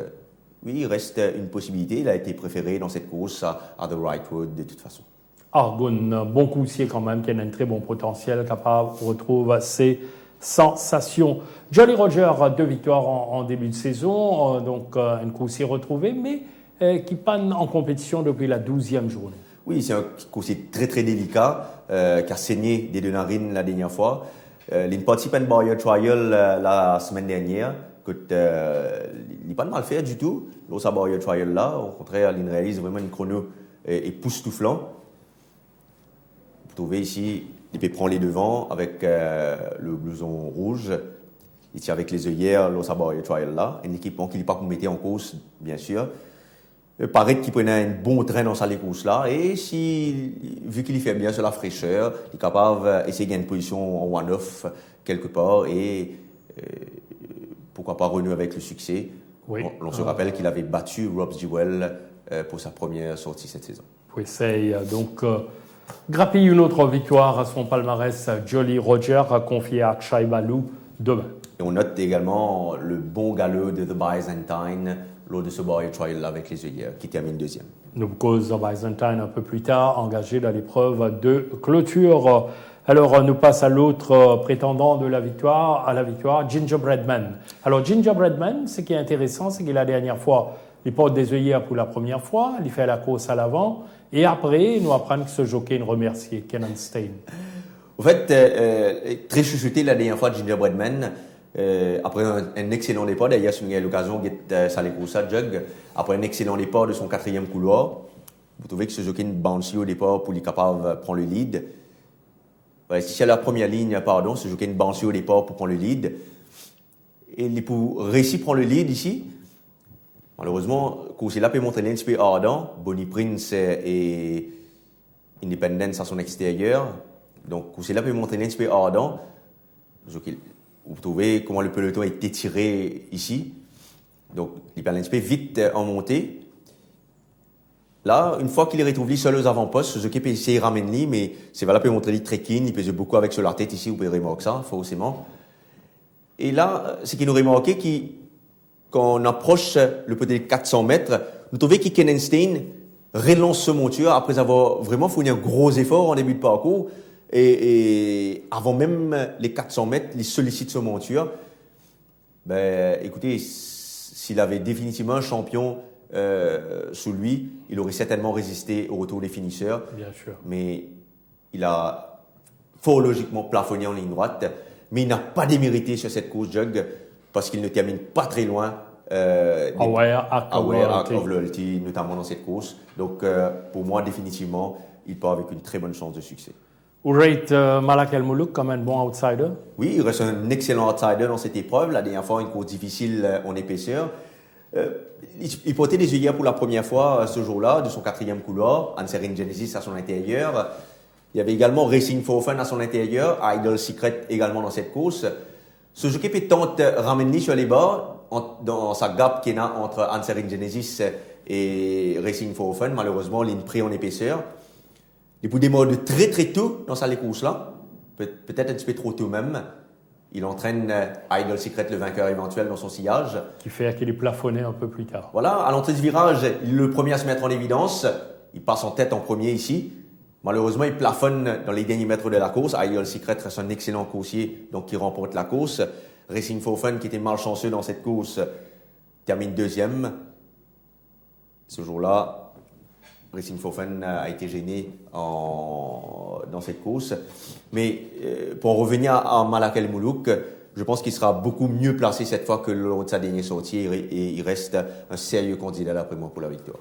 oui, il reste une possibilité. Il a été préféré dans cette course à The Right Road de toute façon. Argoon, bon coursier quand même, qui a un très bon potentiel, capable, on retrouve ses sensations. Jolly Roger, 2 victoires en début de saison, donc un coursier retrouvé, mais qui panne en compétition depuis la 12e journée. Oui, c'est un coursier très très délicat, qui a saigné des 2 narines la dernière fois. Il participe à une barrier trial la semaine dernière, il n'est pas de mal fait du tout, lors de sa barrier trial là. Au contraire, il réalise vraiment une chrono époustouflant. Vous trouvez ici, il peut prendre les devants avec le blouson rouge. Il tient avec les œillères lors de sa barrier trial là. Un équipement qu'il n'est pas mettre en course, bien sûr. Paraît qu'il prenait un bon train dans sa course là. Et vu qu'il y fait bien sur la fraîcheur, il est capable d'essayer de gagner une position en one-off quelque part et pourquoi pas renouer avec le succès. Oui. On se rappelle qu'il avait battu Rob Jewell pour sa première sortie cette saison. Oui, c'est donc grappille une autre victoire à son palmarès. Jolly Roger confié à Chai Balou demain. Et on note également le bon galop de The Byzantine lors de ce barrier trial avec les œillères qui termine 2e. Nous cause The Byzantine un peu plus tard, engagé dans l'épreuve de clôture. Alors, on nous passe à l'autre prétendant à la victoire, Gingerbread Man. Alors, Gingerbread Man, ce qui est intéressant, c'est que la dernière fois, il porte des œillères pour la première fois, il fait la course à l'avant, et après, il nous apprend que ce jockey nous remercie, Kenan Stein. En fait, très chuchoté la dernière fois, Gingerbread Man. Après un excellent départ, d'ailleurs, si vous avez l'occasion de ça les courses à Jug, après un excellent départ de son quatrième couloir, vous trouvez que ce jockey ne bounce au départ pour lui capable de prendre le lead. Ouais, si c'est la première ligne, pardon, ce jockey ne bounce au départ pour prendre le lead. Et il pour réussir à prendre le lead ici, malheureusement, Coursila peut montrer un petit peu ardent. Bonnie Prince et Independence à son extérieur. Donc, Coursila peut montrer un petit peu ardent. Vous trouvez comment le peloton a été tiré ici. Donc, il peut un petit peu vite en montée. Là, une fois qu'il est retrouvé seul aux avant-postes, Suzuki peut essayer de ramener, mais c'est valable pour montrer très keen. Il pèse beaucoup avec sur la tête ici, vous pouvez remarquer ça, forcément. Et là, ce qui nous remarque, quand on approche le peut-être 400 mètres, nous trouvons que Kenenstein relance ce monture après avoir vraiment fourni un gros effort en début de parcours. Et avant même les 400 mètres, il sollicite ce monture. Ben, écoutez, s'il avait définitivement un champion sous lui, il aurait certainement résisté au retour des finisseurs. Bien sûr. Mais il a fort logiquement plafonné en ligne droite. Mais il n'a pas démérité sur cette course Jug parce qu'il ne termine pas très loin. Aware Act of Loyalty, notamment dans cette course. Donc, pour moi, définitivement, il part avec une très bonne chance de succès. Vous rate Malak El Moulouk comme un bon outsider? Oui, il reste un excellent outsider dans cette épreuve. La dernière fois, une course difficile en épaisseur. Il portait des œillères pour la première fois ce jour-là, de son quatrième couloir. Answerin Genesis à son intérieur. Il y avait également Racing for Fun à son intérieur. Idol Secret également dans cette course. Ce jockey peut tenter de ramener sur les bords dans sa gap qu'il y a entre Answerin Genesis et Racing for Fun. Malheureusement, il est pris en épaisseur. Il peut démarrer très très tôt dans sa course-là. Peut-être un petit peu trop tôt même. Il entraîne Idol Secret, le vainqueur éventuel, dans son sillage. Qui fait qu'il est plafonné un peu plus tard. Voilà, à l'entrée du virage, il est le premier à se mettre en évidence. Il passe en tête en premier ici. Malheureusement, il plafonne dans les derniers mètres de la course. Idol Secret reste un excellent coursier, donc qui remporte la course. Racing for Fun, qui était malchanceux dans cette course, termine deuxième. Ce jour-là, Racing for Fun a été gêné dans cette course. Mais pour en revenir à Malak El Moulouk, je pense qu'il sera beaucoup mieux placé cette fois que lors de sa dernière sortie et il reste un sérieux candidat d'après moi pour la victoire.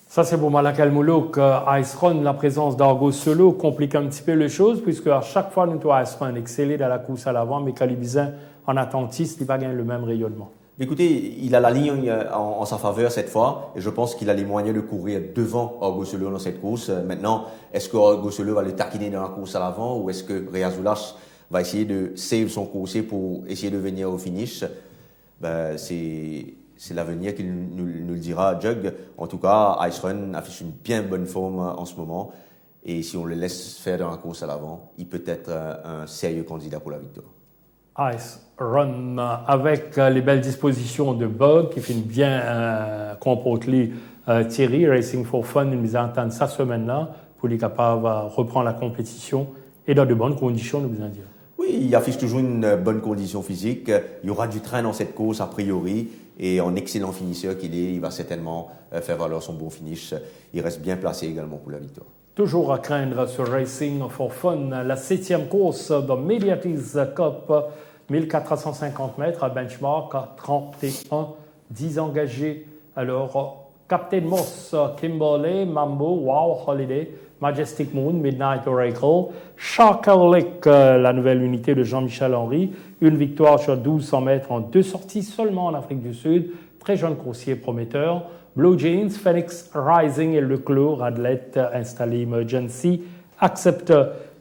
Ça, c'est pour Malak El Moulouk. Ice Run, la présence d'Argo Solo complique un petit peu les choses, puisque à chaque fois, nous devons Ice Run exceller dans la course à l'avant, mais Calibizin, en attentiste, il va gagner le même rayonnement. Écoutez, il a la ligne en sa faveur cette fois, et je pense qu'il a les moyens de courir devant Argo Solo dans cette course. Maintenant, est-ce que Argo Solo va le taquiner dans la course à l'avant, ou est-ce que Reazoulash va essayer de save son coursier pour essayer de venir au finish? Ben, c'est l'avenir qui nous le dira, Jug. En tout cas, Ice Run affiche une bien bonne forme en ce moment. Et si on le laisse faire dans la course à l'avant, il peut être un sérieux candidat pour la victoire. Ice Run, avec les belles dispositions de Bug, qui finit bien comporter Thierry, Racing for Fun, il nous a entendu ça semaine-là, pour les capables de reprendre la compétition et dans de bonnes conditions, nous besoin dire. Oui, il affiche toujours une bonne condition physique. Il y aura du train dans cette course a priori. Et en excellent finisseur qu'il est, il va certainement faire valoir son bon finish. Il reste bien placé également pour la victoire. Toujours à craindre sur Racing for Fun, la 7e course de Mediatis Cup, 1450 mètres à benchmark à 31, 10 engagés. Alors, Captain Moss, Kimberley, Mambo, Wow Holiday, Majestic Moon, Midnight Oracle, Sharkalic, la nouvelle unité de Jean-Michel Henry, une victoire sur 1200 mètres en 2 sorties seulement en Afrique du Sud, très jeune coursier prometteur. Blue Jeans, Phoenix Rising et Leclos, Radlet installé Emergency, accepte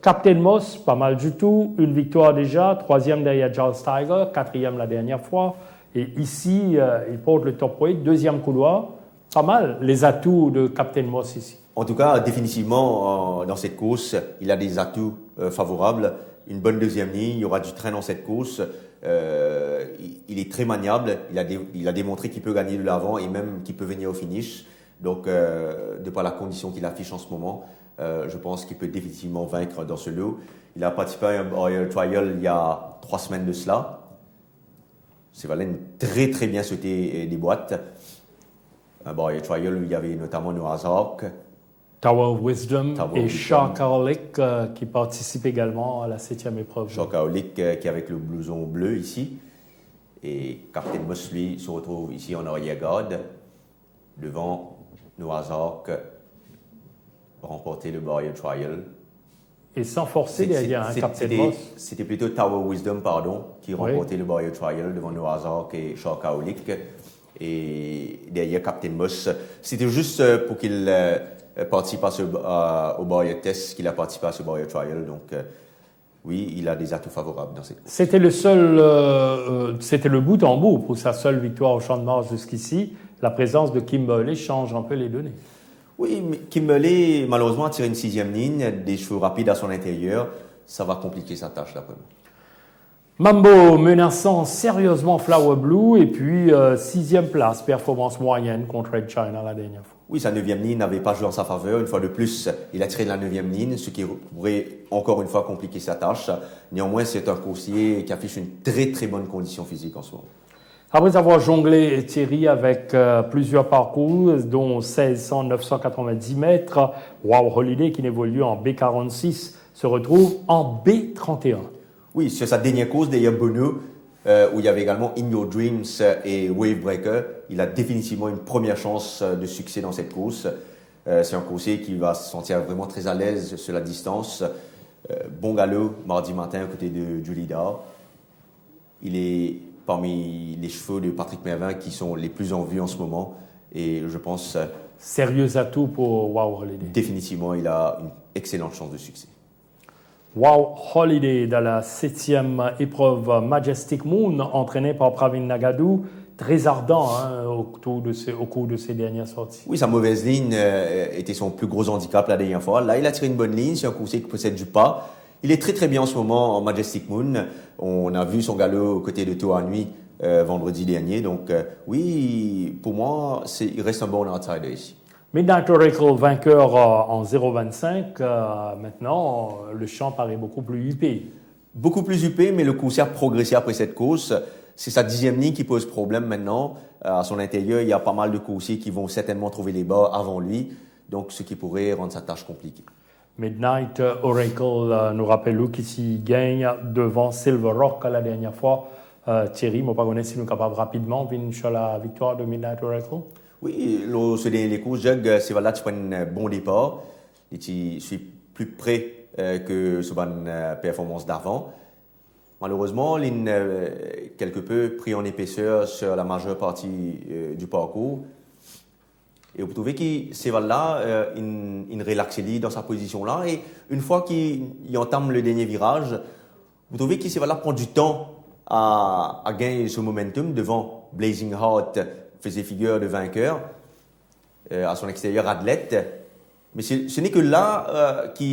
Captain Moss, pas mal du tout, une victoire déjà, 3e derrière Charles Tiger, 4e la dernière fois, et ici, il porte le top weight, 2e couloir, pas mal les atouts de Captain Moss ici. En tout cas, définitivement, dans cette course, il a des atouts favorables. Une bonne deuxième ligne, il y aura du train dans cette course. Il est très maniable. Il a démontré qu'il peut gagner de l'avant et même qu'il peut venir au finish. Donc, de par la condition qu'il affiche en ce moment, je pense qu'il peut définitivement vaincre dans ce lot. Il a participé à un Barrier Trial il y a 3 semaines de cela. Sévalène très très bien sauté des boîtes. Un Barrier Trial où il y avait notamment Noah's Ark, Tower of Wisdom Tower et of Shark Howlick qui participent également à la 7e épreuve. Shark Howlick qui est avec le blouson bleu ici. Et Captain Moss, lui, se retrouve ici en arrière-garde, devant Noah's Ark, remporter le Barrier Trial. Et sans forcer derrière un Captain Moss. C'était plutôt Tower Wisdom, qui remportait le Barrier Trial devant Noah's Ark et Shark Howlick. Et derrière Captain Moss, c'était juste pour qu'il participe au Barrier Test qu'il a participé à ce Barrier Trial. Donc, oui, il a des atouts favorables dans cette course. C'était le bout en bout pour sa seule victoire au champ de Mars jusqu'ici. La présence de Kimberley change un peu les données. Oui, mais Kimberley, malheureusement, a tiré une 6e ligne, des chevaux rapides à son intérieur. Ça va compliquer sa tâche, d'après moi. Mambo menaçant sérieusement Flower Blue et puis 6e place, performance moyenne contre Red China la dernière fois. Oui, sa 9e ligne n'avait pas joué en sa faveur. Une fois de plus, il a tiré de la 9e ligne, ce qui pourrait encore une fois compliquer sa tâche. Néanmoins, c'est un coursier qui affiche une très très bonne condition physique en ce moment. Après avoir jonglé Thierry avec plusieurs parcours, dont 1600, 990 mètres, Wow Holiday, qui évolue en B46, se retrouve en B31. Oui, sur sa dernière course, derrière Bono, où il y avait également In Your Dreams et Wavebreaker, il a définitivement une première chance de succès dans cette course. C'est un coursier qui va se sentir vraiment très à l'aise sur la distance. Bon galop mardi matin à côté de Julie Dar. Il est parmi les chevaux de Patrick Mervin qui sont les plus en vue en ce moment. Et je pense... Sérieux atout pour Wow Holiday. Définitivement, il a une excellente chance de succès. Wow Holiday dans la 7e épreuve Majestic Moon, entraîné par Pravin Nagadou, très ardent au cours de ses dernières sorties. Oui, sa mauvaise ligne était son plus gros handicap la dernière fois. Là, il a tiré une bonne ligne, c'est un coursier qui possède du pas. Il est très très bien en ce moment en Majestic Moon. On a vu son galop aux côtés de Toa Nuit vendredi dernier. Donc oui, pour moi, il reste un bon outsider ici. Midnight Oracle vainqueur en 0,25. Maintenant, le champ paraît beaucoup plus huppé. Beaucoup plus huppé, mais le coursier a progressé après cette course. C'est sa 10e ligne qui pose problème maintenant. À son intérieur, il y a pas mal de coursiers qui vont certainement trouver les bas avant lui. Donc, ce qui pourrait rendre sa tâche compliquée. Midnight Oracle nous rappelle qu'ici gagne devant Silver Rock la dernière fois. Thierry, je ne sais pas si nous sommes capables rapidement de la victoire de Midnight Oracle. Oui, lors de les courses, Jug, c'est là tu prends un bon départ. Et tu suis plus près que ce bonne performance d'avant. Malheureusement, il a quelque peu pris en épaisseur sur la majeure partie du parcours. Et vous trouvez que Séval-là, il relaxe dans sa position-là. Et une fois qu'il entame le dernier virage, vous trouvez que Séval-là prend du temps à gagner ce momentum devant Blazing Heart, faisait figure de vainqueur, à son extérieur athlète. Mais ce n'est que là que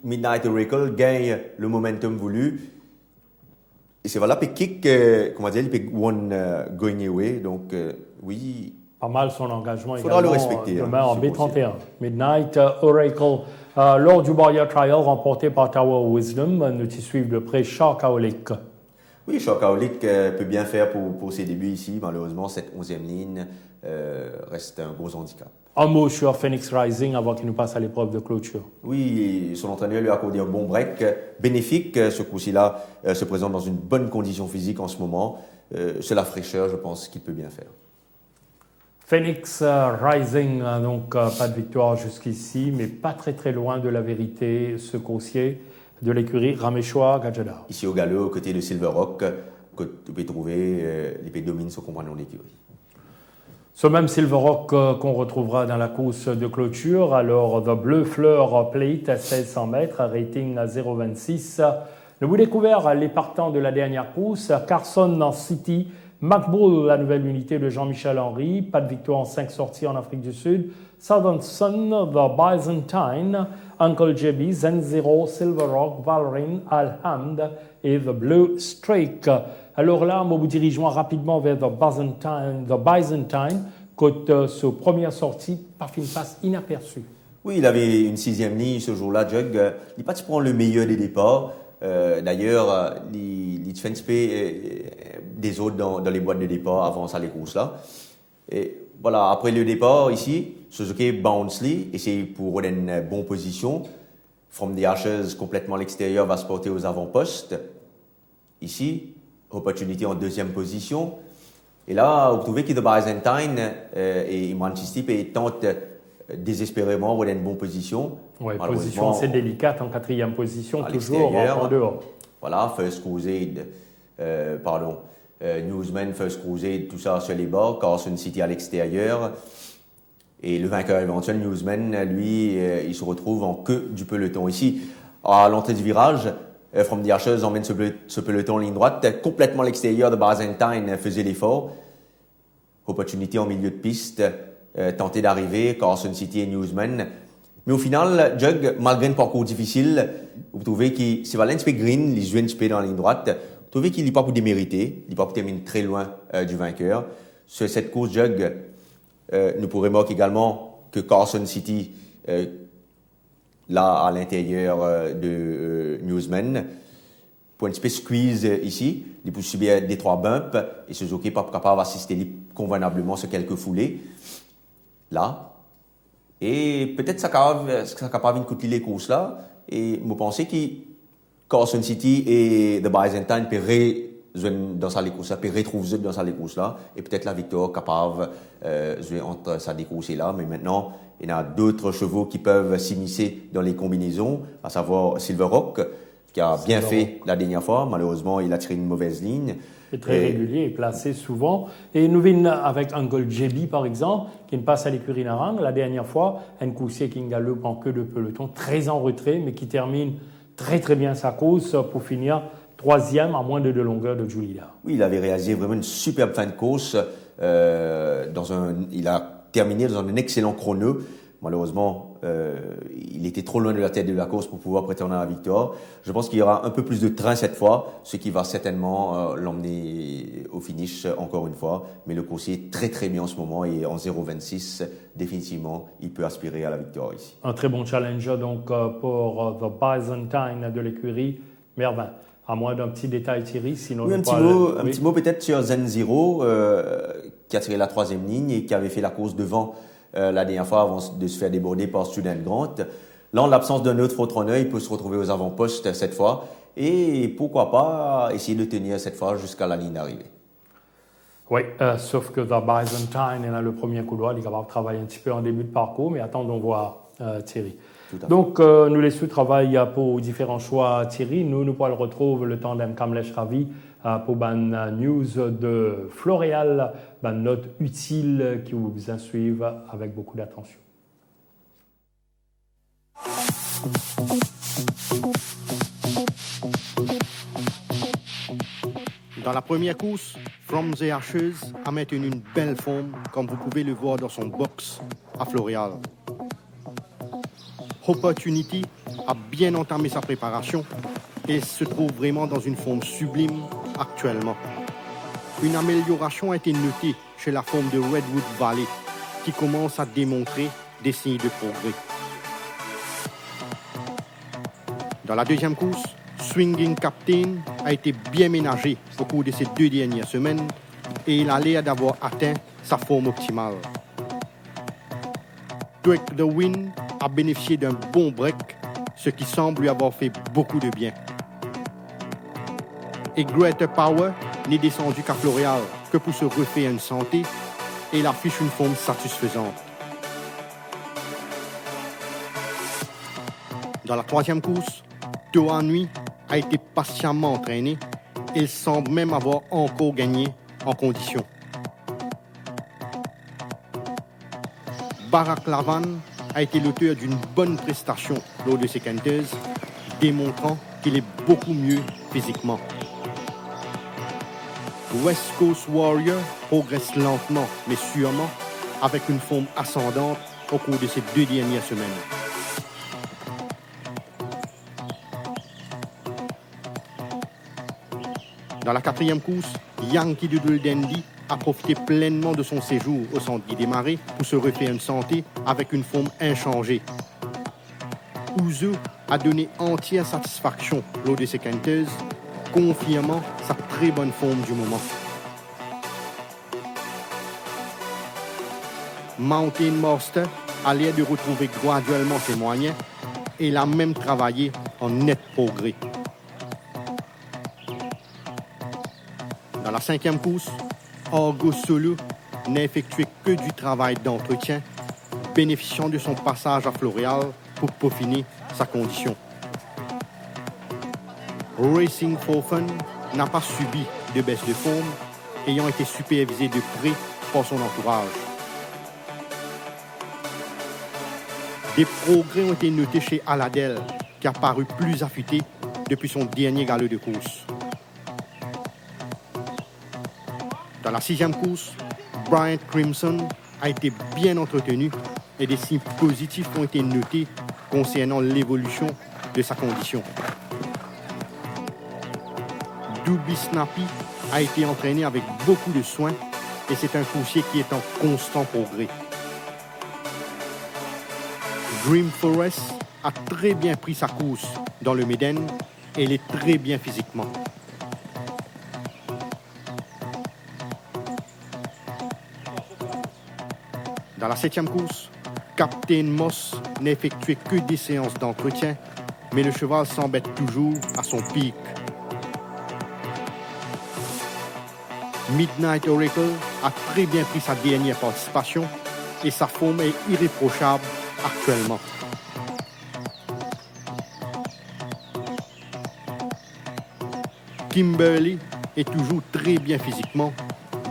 Midnight Oracle gagne le momentum voulu. Et Séval-là peut kick, comment dire, il peut one going away. Donc oui... Pas mal son engagement également. Il faudra le respecter. Demain en B31. Midnight Oracle, lors du Barrier Trial remporté par Tower Wisdom, nous y suivons de près Shark Howlick. Oui, Shark Howlick peut bien faire pour ses débuts ici. Malheureusement, cette 11e ligne reste un gros handicap. Un mot sur Phoenix Rising avant qu'il nous passe à l'épreuve de clôture. Oui, son entraîneur lui a accordé un bon break bénéfique. Ce coup-ci-là se présente dans une bonne condition physique en ce moment. C'est la fraîcheur, je pense qu'il peut bien faire. Phoenix Rising, donc pas de victoire jusqu'ici, mais pas très très loin de la vérité, ce coursier de l'écurie Raméchois Gajada. Ici au galop, aux côtés de Silver Rock, que tu peux trouver, les pays dominent son compagnon d'écurie. Ce même Silver Rock qu'on retrouvera dans la course de clôture, alors The Bleu Fleur Plate à 1600 mètres, rating à 0,26. Nous vous découvert les partants de la dernière course, Carson City, McBull, la nouvelle unité de Jean-Michel Henry, pas de victoire en 5 sorties en Afrique du Sud, Southern Sun, The Byzantine, Uncle Jebby, Zenzero, Silver Rock, Valrin, Alhand et The Blue Streak. Alors là, nous vous dirigeons rapidement vers The Byzantine, côte sa première sortie, par une passe inaperçue. Oui, il avait une 6e ligne ce jour-là, Jug. Il n'a pas prendre le meilleur des départs. D'ailleurs, il fait un petit peu des autres dans les boîtes de départ avant ça, les courses-là. Et voilà, après le départ, ici, Suzuki Bounsley, et c'est pour une bonne position. From the Ashes, complètement à l'extérieur, va se porter aux avant-postes. Ici, Opportunity en 2e position. Et là, vous trouvez que The Byzantine et Manchester tente désespérément avoir une bonne position. Oui, position assez délicate en 4e position, toujours en dehors. Voilà, First Crusade, Newsman, First Crusade, tout ça sur les bords, Carson City à l'extérieur. Et le vainqueur éventuel, Newsman, lui, il se retrouve en queue du peloton. Ici, à l'entrée du virage, From the Ashes emmène ce peloton en ligne droite, complètement à l'extérieur de Byzantine faisait l'effort. Opportunity en milieu de piste, tenter d'arriver, Carson City et Newsman. Mais au final, Jug, malgré un parcours difficile, vous trouvez que c'est Valence Green, les jouent un petit peu dans la ligne droite. Vous trouvez qu'il n'est pas pour démériter, il n'est pas pour terminer très loin du vainqueur. Sur cette course, Jug, nous pourrons remarquer également que Carson City, là à l'intérieur de Newsman, pour un petit peu squeeze ici, il peut subir des 3 bumps et Suzuki n'est pas capable d'assister convenablement sur quelques foulées. Là. Et peut-être ça capable de coûter les courses là. Et vous pensez que Carson City et The Byzantine peuvent dans sa course là, peuvent retrouver dans sa course là. Et peut-être la victoire capable jouer entre sa course là. Mais maintenant, il y a d'autres chevaux qui peuvent s'immiscer dans les combinaisons, à savoir Silver Rock, qui a bien fait la dernière fois. Malheureusement, il a tiré une mauvaise ligne. Il est très régulier et placé souvent. Et nous venons avec Uncle JB, par exemple, qui passe à l'écurie Narang. La dernière fois, un coursier qui galope en queue de peloton, très en retrait, mais qui termine très très bien sa course pour finir 3e à moins de 2 longueurs de Julida. Oui, il avait réalisé vraiment une superbe fin de course. Il a terminé dans un excellent chrono. Malheureusement, il était trop loin de la tête de la course pour pouvoir prétendre à la victoire. Je pense qu'il y aura un peu plus de train cette fois, ce qui va certainement l'emmener au finish encore une fois. Mais le coursier est très très bien en ce moment et en 0,26, définitivement, il peut aspirer à la victoire ici. Un très bon challenger donc pour The Byzantine de l'écurie Mervin. À moins d'un petit détail, Thierry, sinon... Oui, un petit mot peut-être sur Zen Zero, qui a tiré la 3e ligne et qui avait fait la course devant la dernière fois avant de se faire déborder par Student Grant. Là, en l'absence d'un autre front-runner, il peut se retrouver aux avant-postes cette fois. Et pourquoi pas essayer de tenir cette fois jusqu'à la ligne d'arrivée. Oui, sauf que The Byzantine est là le premier couloir. Il est capable de travailler un petit peu en début de parcours, mais attendons voir Thierry. Donc, nous laissons travailler pour différents choix Thierry. Nous pourrons le retrouver le temps d'un Kamlesh Ravi pour une news de Floréal, une note utile qui vous suivre avec beaucoup d'attention. Dans la première course, From the Ashes a maintenu une belle forme, comme vous pouvez le voir dans son box à Floréal. Opportunity a bien entamé sa préparation et se trouve vraiment dans une forme sublime actuellement. Une amélioration a été notée chez la forme de Redwood Valley, qui commence à démontrer des signes de progrès. Dans la deuxième course, Swinging Captain a été bien ménagé au cours de ces 2 dernières semaines et il a l'air d'avoir atteint sa forme optimale. Tweak the Wind a bénéficié d'un bon break, ce qui semble lui avoir fait beaucoup de bien. Et Greater Power n'est descendu qu'à Floréal que pour se refaire une santé et il affiche une forme satisfaisante. Dans la troisième course, Toa Nui a été patiemment entraîné et il semble même avoir encore gagné en condition. Barack Lavan a été l'auteur d'une bonne prestation lors de ses canteuses, démontrant qu'il est beaucoup mieux physiquement. West Coast Warrior progresse lentement mais sûrement avec une forme ascendante au cours de ces 2 dernières semaines. Dans la quatrième course, Yankee Doodle Dandy a profité pleinement de son séjour au centre Guy Desmarais pour se refaire une santé avec une forme inchangée. Ouzo a donné entière satisfaction lors de ses quinteuses, confirmant sa très bonne forme du moment. Mountain Master a l'air de retrouver graduellement ses moyens et il a même travaillé en net progrès. Dans la 5e course, Argo Solo n'a effectué que du travail d'entretien, bénéficiant de son passage à Floréal pour peaufiner sa condition. Racing for Fun n'a pas subi de baisse de forme, ayant été supervisé de près par son entourage. Des progrès ont été notés chez Aladel, qui a paru plus affûté depuis son dernier galop de course. Dans la 6e course, Bryant Crimson a été bien entretenu et des signes positifs ont été notés concernant l'évolution de sa condition. Doobie Snappy a été entraîné avec beaucoup de soin et c'est un coursier qui est en constant progrès. Dream Forest a très bien pris sa course dans le Méden et il est très bien physiquement. Dans la 7e course, Captain Moss n'a effectué que des séances d'entretien, mais le cheval semble être toujours à son pic. Midnight Oracle a très bien pris sa dernière participation et sa forme est irréprochable actuellement. Kimberly est toujours très bien physiquement,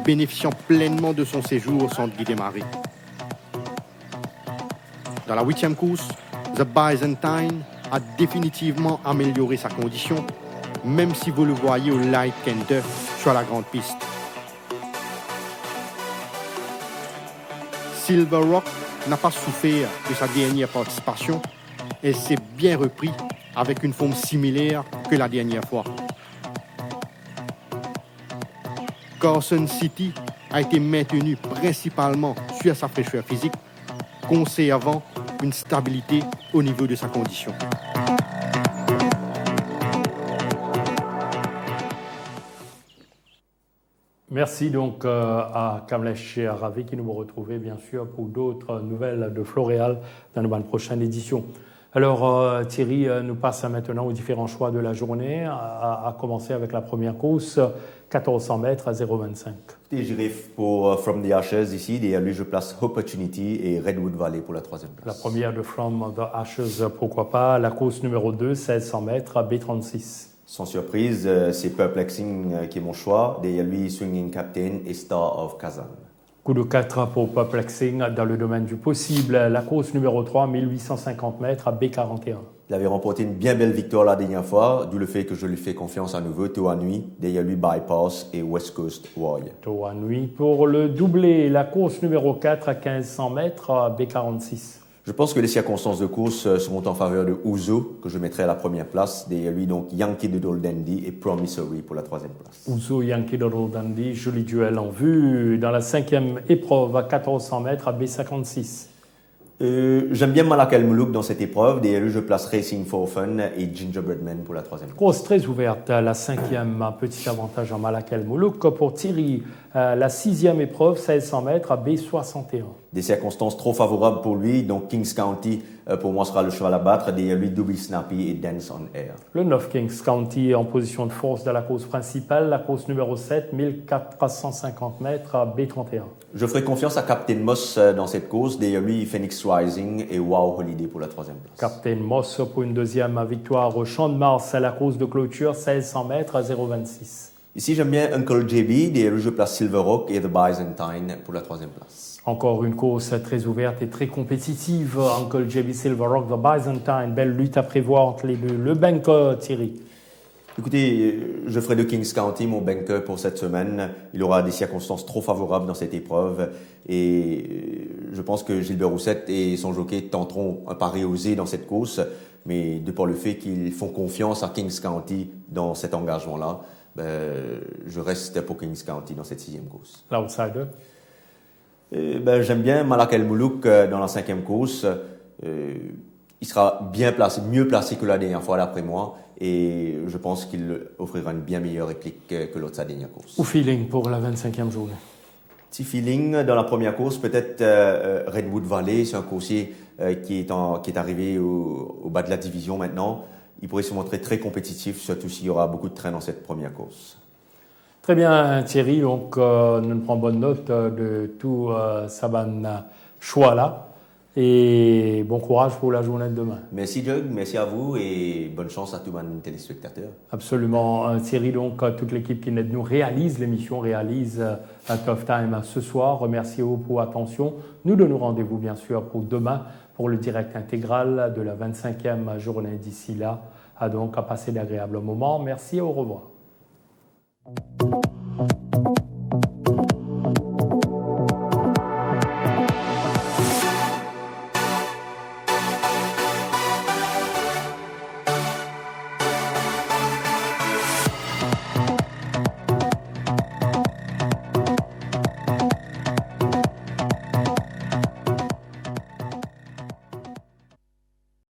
bénéficiant pleinement de son séjour au centre Guy Desmarais. Dans la 8e course, The Byzantine a définitivement amélioré sa condition, même si vous le voyez au Light Canter sur la grande piste. Silver Rock n'a pas souffert de sa dernière participation et s'est bien repris avec une forme similaire que la dernière fois. Carson City a été maintenu principalement sur sa fraîcheur physique, conservant une stabilité au niveau de sa condition. Merci donc à Kamlesh et à Ravi qui nous retrouvent bien sûr pour d'autres nouvelles de Floréal dans une prochaine édition. Alors Thierry nous passe maintenant aux différents choix de la journée, à commencer avec la première course, 1400 mètres à 0,25. J'irai pour From the Ashes ici, et lui je place Opportunity et Redwood Valley pour la 3e place. La première de From the Ashes, pourquoi pas. La course numéro 2, 1600 mètres à B36. Sans surprise, c'est Perplexing qui est mon choix. Derrière lui, Swinging Captain et Star of Kazan. Coup de 4 pour Perplexing dans le domaine du possible. La course numéro 3, 1850 mètres à B41. Il avait remporté une bien belle victoire la dernière fois, d'où le fait que je lui fais confiance à nouveau. Toa Nui, derrière lui Bypass et West Coast Warrior. Toa Nui pour le doublé. La course numéro 4 à 1500 mètres à B46. Je pense que les circonstances de course seront en faveur de Ouzo, que je mettrai à la première place. Derrière lui, donc, Yankee Doodle Dandy et Promissory pour la 3e place. Ouzo, Yankee Doodle Dandy, joli duel en vue. Dans la 5e épreuve à 1400 mètres à B56. J'aime bien Malak El Moulouk dans cette épreuve. Derrière lui, je place Racing for Fun et Gingerbread Man pour la 3e place. Course très ouverte. La 5e, un petit avantage en Malak El Moulouk. Pour Thierry, la 6e épreuve, 1600 mètres à B61. Des circonstances trop favorables pour lui, donc Kings County pour moi sera le cheval à battre, derrière lui Doobie Snappy et Dance on Air. Le 9 Kings County en position de force de la course principale, la course numéro 7, 1450 mètres à B31. Je ferai confiance à Captain Moss dans cette course, derrière lui Phoenix Rising et Wow Holiday pour la 3e place. Captain Moss pour une deuxième victoire au Champ de Mars à la course de clôture, 1600 mètres à 0,26. Ici, j'aime bien Uncle JB, derrière lui je place Silver Rock et The Byzantine pour la 3e place. Encore une course très ouverte et très compétitive. Uncle JB, Silver Rock, The Byzantine, belle lutte à prévoir entre les deux. Le banker, Thierry. Écoutez, je ferai de Kings County mon banker pour cette semaine. Il aura des circonstances trop favorables dans cette épreuve et je pense que Gilbert Roussette et son jockey tenteront un pari osé dans cette course, mais de par le fait qu'ils font confiance à Kings County dans cet engagement-là, je reste pour Kings County dans cette 6e course. L'outsider. J'aime bien Malak El Moulouk dans la 5e course. il sera bien placé, mieux placé que la dernière fois d'après moi. Et je pense qu'il offrira une bien meilleure réplique que l'autre sa dernière course. Ou feeling pour la 25e journée? Petit feeling dans la première course, peut-être Redwood Valley, c'est un coursier qui est arrivé au bas de la division maintenant. Il pourrait se montrer très compétitif, surtout s'il y aura beaucoup de trains dans cette première course. Très bien Thierry, donc nous prenons bonne note de tout Saban choix-là. Et bon courage pour la journée de demain. Merci Doug, merci à vous et bonne chance à tous les téléspectateurs. Absolument. Thierry, donc toute l'équipe qui nous réalise l'émission, réalise un Tough Time ce soir. Remerciez-vous pour l'attention. Nous donnons rendez-vous bien sûr pour demain pour le direct intégral de la 25e journée. D'ici là, donc à passer d'agréables moments. Merci et au revoir.